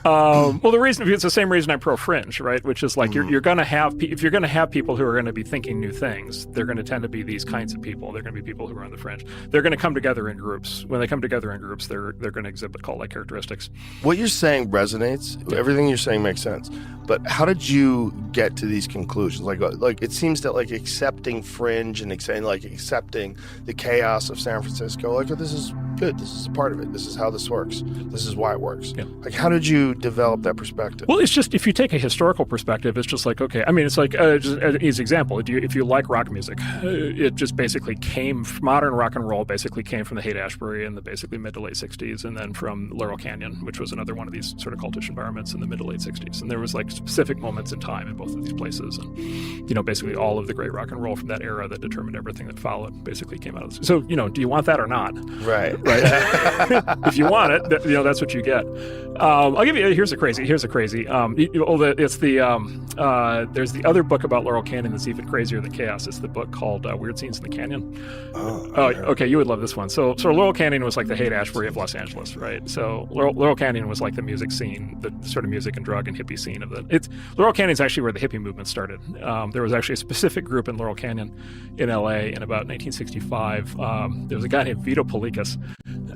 Well, it's the same reason I'm pro fringe, right? Which is like you're going to have if you're going to have people who are going to be thinking new things, they're going to tend to be these kinds of people. They're going to be people who are on the fringe. They're going to come together in groups. When they come together in groups, they're going to exhibit cult-like characteristics. What you're saying resonates. Everything you're saying makes sense. But how did you get to these conclusions? Like it seems that like accepting fringe and accepting the chaos of San Francisco, like, oh, this is good. This is a part of it. This is how this works. This is why it works. Yeah. Like, how did you develop that perspective? Well, it's just, if you take a historical perspective, it's just like, okay, I mean, it's like, just an easy example. If you like rock music, it just basically modern rock and roll basically came from the Haight-Ashbury in the basically mid to late 60s, and then from Laurel Canyon, which was another one of these sort of cultish environments in the mid to late 60s. And there was like specific moments in time in both of these places. And, basically all of the great rock and roll from that era that determined everything that followed basically came out of this. So, do you want that or not? Right. If you want it, that's what you get. I'll give you, here's a crazy. There's the other book about Laurel Canyon that's even crazier than Chaos. It's the book called Weird Scenes in the Canyon. Okay, you would love this one. So Laurel Canyon was like the Haight-Ashbury of Los Angeles, right? So Laurel Canyon was like the music scene, the sort of music and drug and hippie scene of Laurel Canyon's actually where the hippie movement started. There was actually a specific group in Laurel Canyon in LA in about 1965. There was a guy named Vito Polikas,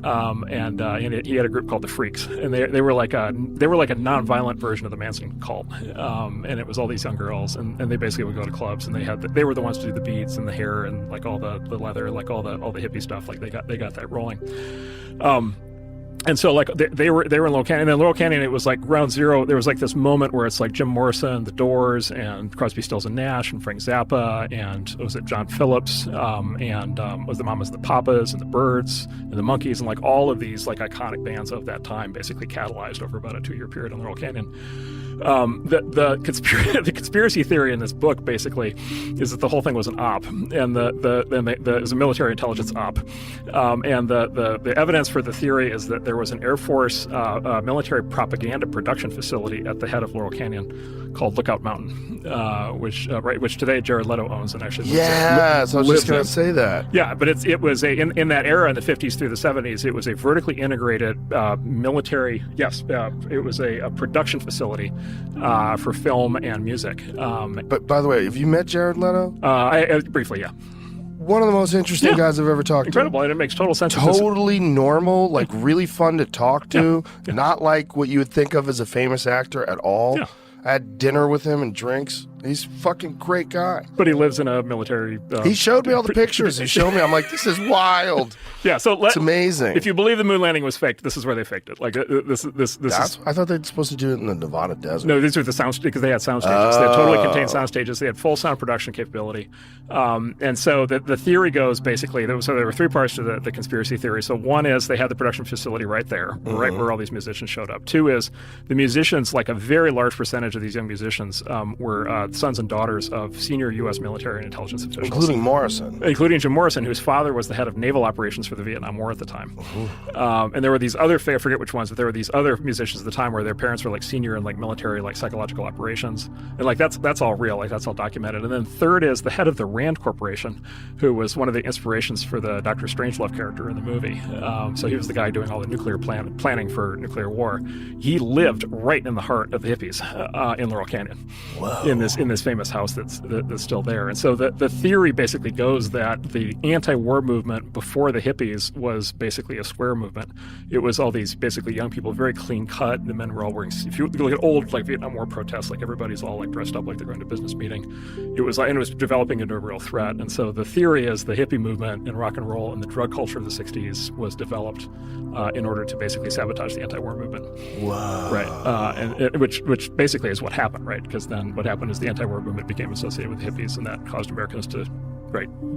and he had a group called the Freaks, and they were like a non-violent version of the Manson cult, and it was all these young girls, and they basically would go to clubs, and they were the ones to do the beads and the hair and like all the leather, like all the hippie stuff, like they got that rolling. And so like they were in Laurel Canyon, and then Laurel Canyon, it was like ground zero. There was like this moment where it's like Jim Morrison, The Doors, and Crosby, Stills and Nash, and Frank Zappa, and was it John Phillips, and was the Mamas and the Papas, and the Byrds, and the Monkees, and like all of these like iconic bands of that time basically catalyzed over about a 2-year period in Laurel Canyon. The conspiracy theory in this book basically is that the whole thing was an op, and it was a military intelligence op, and the evidence for the theory is that there was an Air Force military propaganda production facility at the head of Laurel Canyon called Lookout Mountain, which today Jared Leto owns and actually I was just going to say that. Yeah, but it was in that era in the 50s through the 70s, it was a vertically integrated military. Yes, it was a production facility for film and music. But by the way, have you met Jared Leto? I briefly, yeah. One of the most interesting guys I've ever talked Incredible, and it makes total sense. Totally normal, like really fun to talk to. Yeah. Not like what you would think of as a famous actor at all. Yeah. I had dinner with him and drinks. He's a fucking great guy. But he lives in a military... he showed me all the pictures. He showed me. I'm like, this is wild. Yeah, so... it's amazing. If you believe the moon landing was faked, this is where they faked it. Like, this is... I thought they were supposed to do it in the Nevada desert. No, these were the sound... because they had sound stages. They had totally contained sound stages. They had full sound production capability. And so the theory goes, basically... there were 3 parts to the conspiracy theory. So one is they had the production facility right there, right where all these musicians showed up. 2 is the musicians, like a very large percentage of these young musicians, were sons and daughters of senior U.S. military and intelligence officials. Including Morrison. Including Jim Morrison, whose father was the head of naval operations for the Vietnam War at the time. And there were these other, I forget which ones, but there were these other musicians at the time where their parents were like senior in like military, like psychological operations. And like that's all real, like that's all documented. And then 3rd is the head of the Rand Corporation, who was one of the inspirations for the Dr. Strangelove character in the movie. So he was the guy doing all the nuclear planning for nuclear war. He lived right in the heart of the hippies in Laurel Canyon. Whoa. In this famous house that's still there. And so the theory basically goes that the anti-war movement before the hippies was basically a square movement. It was all these basically young people, very clean cut. The men were all wearing, if you look at old like Vietnam War protests, like everybody's all like dressed up like they're going to a business meeting. It was developing into a real threat. And so the theory is the hippie movement and rock and roll and the drug culture of the 60s was developed in order to basically sabotage the anti-war movement. Wow. Right. And which basically is what happened, right? Because then what happened is the anti-war movement became associated with hippies, and that caused Americans to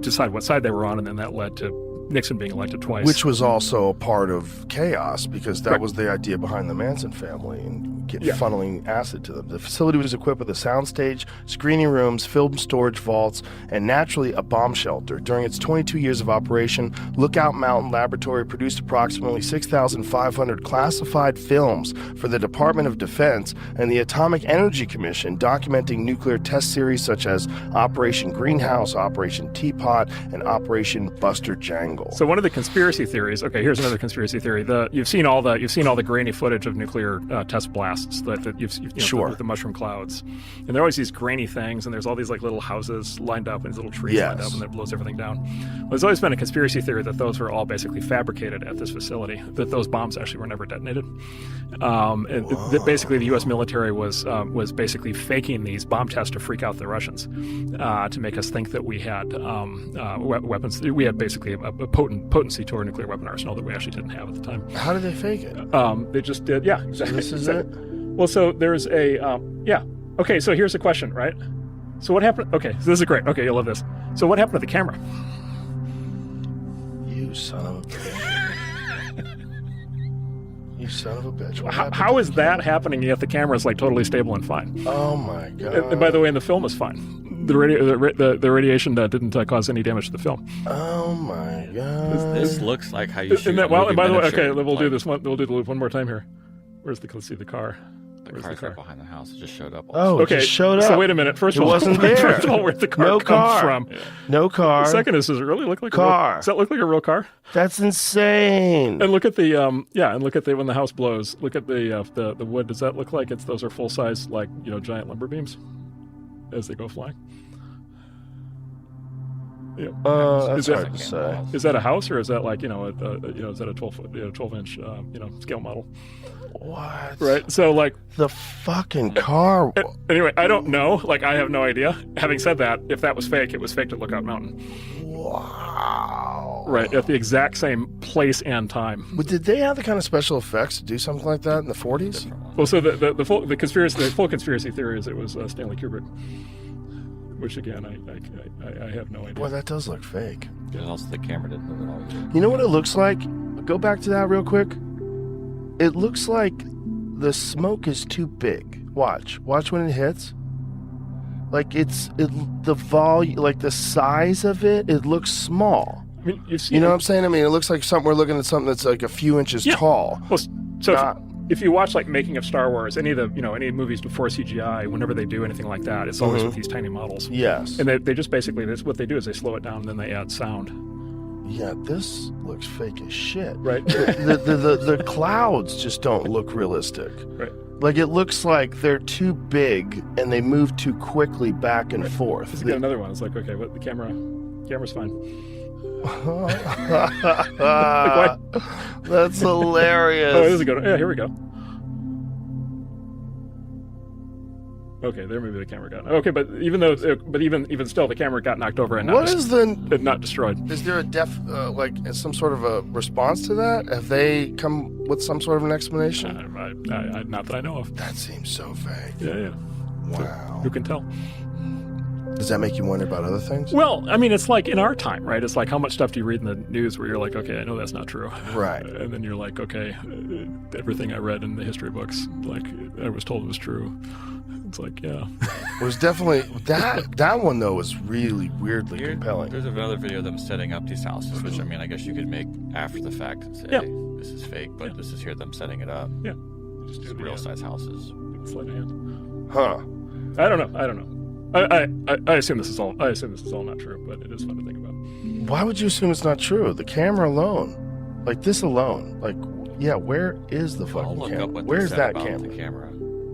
decide what side they were on, and then that led to Nixon being elected twice. Which was also a part of chaos, because that was the idea behind the Manson family. And funneling acid to them. The facility was equipped with a soundstage, screening rooms, film storage vaults, and naturally a bomb shelter. During its 22 years of operation, Lookout Mountain Laboratory produced approximately 6,500 classified films for the Department of Defense and the Atomic Energy Commission, documenting nuclear test series such as Operation Greenhouse, Operation Teapot, and Operation Buster Jangle. So one of the conspiracy theories. Okay, here's another conspiracy theory. You've seen all the grainy footage of nuclear test blasts that you've Sure. the mushroom clouds, and there are always these grainy things, and there's all these like little houses lined up and these little trees lined up, and that blows everything down. Well, there's always been a conspiracy theory that those were all basically fabricated at this facility, that those bombs actually were never detonated, and that basically the U.S. military was basically faking these bomb tests to freak out the Russians, to make us think that we had weapons. We had basically a potency to our nuclear weapon arsenal that we actually didn't have at the time. How did they fake it? They just did. Yeah, exactly. So this is it? Well, so there's a yeah. Okay, so here's the question, right? So what happened? Okay, so this is great. Okay, you'll love this. So what happened to the camera? You son of a bitch. You son of a bitch. How is that happening yet the camera is like totally stable and fine? Oh my god. And by the way, and the film is fine. The radiation didn't cause any damage to the film. Oh my god. This looks like how you shoot. And by the way, okay, we'll do this one. We'll do the loop one more time here. Let's see the car. The car's right behind the house. It just showed up. Oh, okay. It just showed up. So wait a minute. First of all, wasn't there. First of all, where'd the car come from? Yeah. No car. The second is, does it really look like car? A real, does that look like a real car? That's insane. And look at the and look at when the house blows. Look at the wood. Does that look like those are full size giant lumber beams as they go flying? Yeah. That's hard to say. Is that a house or is that is that a 12-inch scale model? What? Right. So the fucking car. Anyway, I don't know. I have no idea. Having said that, if that was fake, it was faked at Lookout Mountain. Wow. Right, at the exact same place and time. But did they have the kind of special effects to do something like that in the 40s? Well, so the full conspiracy theory is it was Stanley Kubrick. Which again, I have no idea. Boy, that does look fake. Because also the camera didn't move at all. You know what it looks like? Go back to that real quick. It looks like the smoke is too big. Watch when it hits. The volume, the size of it. It looks small. I mean, you know what I'm saying? I mean, it looks like we're looking at something that's like a few inches tall. Well, so if you watch making of Star Wars, any movies before CGI, whenever they do anything like that, it's always with these tiny models. Yes. And they just basically, what they do is they slow it down and then they add sound. Yeah, this looks fake as shit. Right. The clouds just don't look realistic. Right. It looks like they're too big and they move too quickly back and forth. Let's get another one. It's like, okay, but the camera's fine. That's hilarious. Oh, this is a good one. Yeah, here we go. Okay, there maybe the camera got. Okay, but even still, the camera got knocked over and not destroyed. Is there a some sort of a response to that? Have they come with some sort of an explanation? Not that I know of. That seems so vague. Yeah. Wow. So, who can tell? Does that make you wonder about other things? Well, I mean, it's like in our time, right? It's like how much stuff do you read in the news where you're like, okay, I know that's not true. Right. And then you're like, okay, everything I read in the history books, I was told it was true. It's like, yeah. It was definitely, that one, though, was really weirdly compelling. There's another video of them setting up these houses, which, I mean, I guess you could make after the fact and say, hey, this is fake, but this is here them setting it up. Yeah. Just do real-size houses. Sleight of hand. Huh. I don't know. I assume this is all not true, but it is fun to think about. Why would you assume it's not true? The camera alone, this alone, where is the fucking camera? Where's that camera? The camera,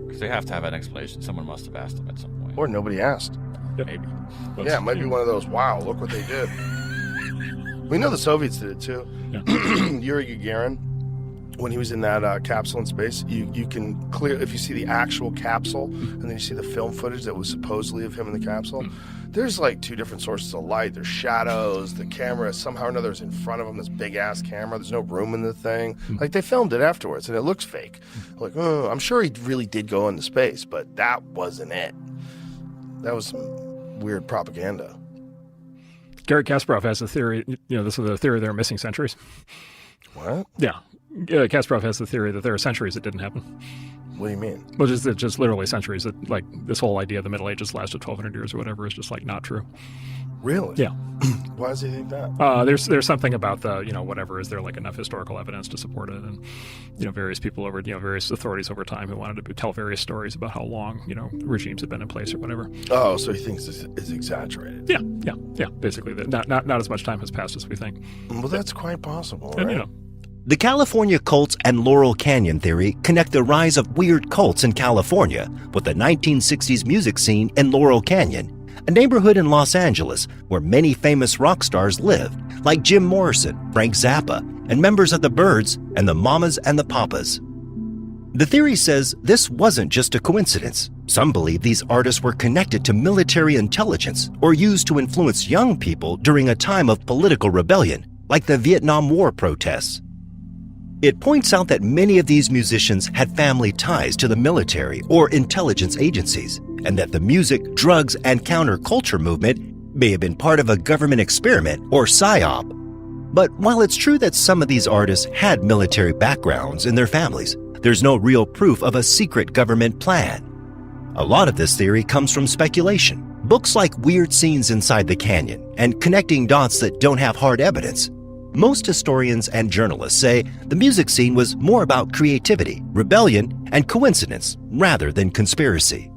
because they have to have an explanation. Someone must have asked them at some point, or nobody asked. Yeah. Maybe. Yeah, it might be one of those. Wow, look what they did. We know the Soviets did it too. Yeah. Yuri Gagarin, when he was in that capsule in space, you can if you see the actual capsule and then you see the film footage that was supposedly of him in the capsule, there's two different sources of light. There's shadows. The camera somehow or another is in front of him, this big ass camera. There's no room in the thing. They filmed it afterwards and it looks fake. I'm sure he really did go into space, but that wasn't it. That was some weird propaganda. Garry Kasparov has a theory, this is the theory there are missing centuries. What? Yeah. Kasparov has the theory that there are centuries that didn't happen. What do you mean? Well, just literally centuries. Like this whole idea of the Middle Ages lasted 1,200 years or whatever is just like not true. Really? Yeah. Why does he think that? There's something about the, whatever, is there like enough historical evidence to support it? And, various people over, various authorities over time who wanted to tell various stories about how long, regimes have been in place or whatever. Oh, so he thinks this is exaggerated. Yeah. Basically, not as much time has passed as we think. Well, that's quite possible, and, right? The California cults and Laurel Canyon theory connect the rise of weird cults in California with the 1960s music scene in Laurel Canyon, a neighborhood in Los Angeles where many famous rock stars lived, like Jim Morrison, Frank Zappa, and members of the Byrds and the Mamas and the Papas. The theory says this wasn't just a coincidence. Some believe these artists were connected to military intelligence or used to influence young people during a time of political rebellion, like the Vietnam War protests. It points out that many of these musicians had family ties to the military or intelligence agencies, and that the music, drugs, and counterculture movement may have been part of a government experiment or psyop. But while it's true that some of these artists had military backgrounds in their families, there's no real proof of a secret government plan. A lot of this theory comes from speculation, books like Weird Scenes Inside the Canyon, and connecting dots that don't have hard evidence. Most historians and journalists say the music scene was more about creativity, rebellion, and coincidence rather than conspiracy.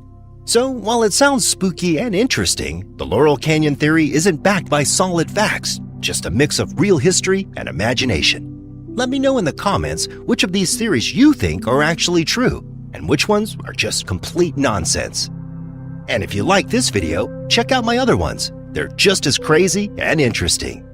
So while it sounds spooky and interesting, the Laurel Canyon theory isn't backed by solid facts, just a mix of real history and imagination. Let me know in the comments which of these theories you think are actually true, and which ones are just complete nonsense. And if you like this video, check out my other ones. They're just as crazy and interesting.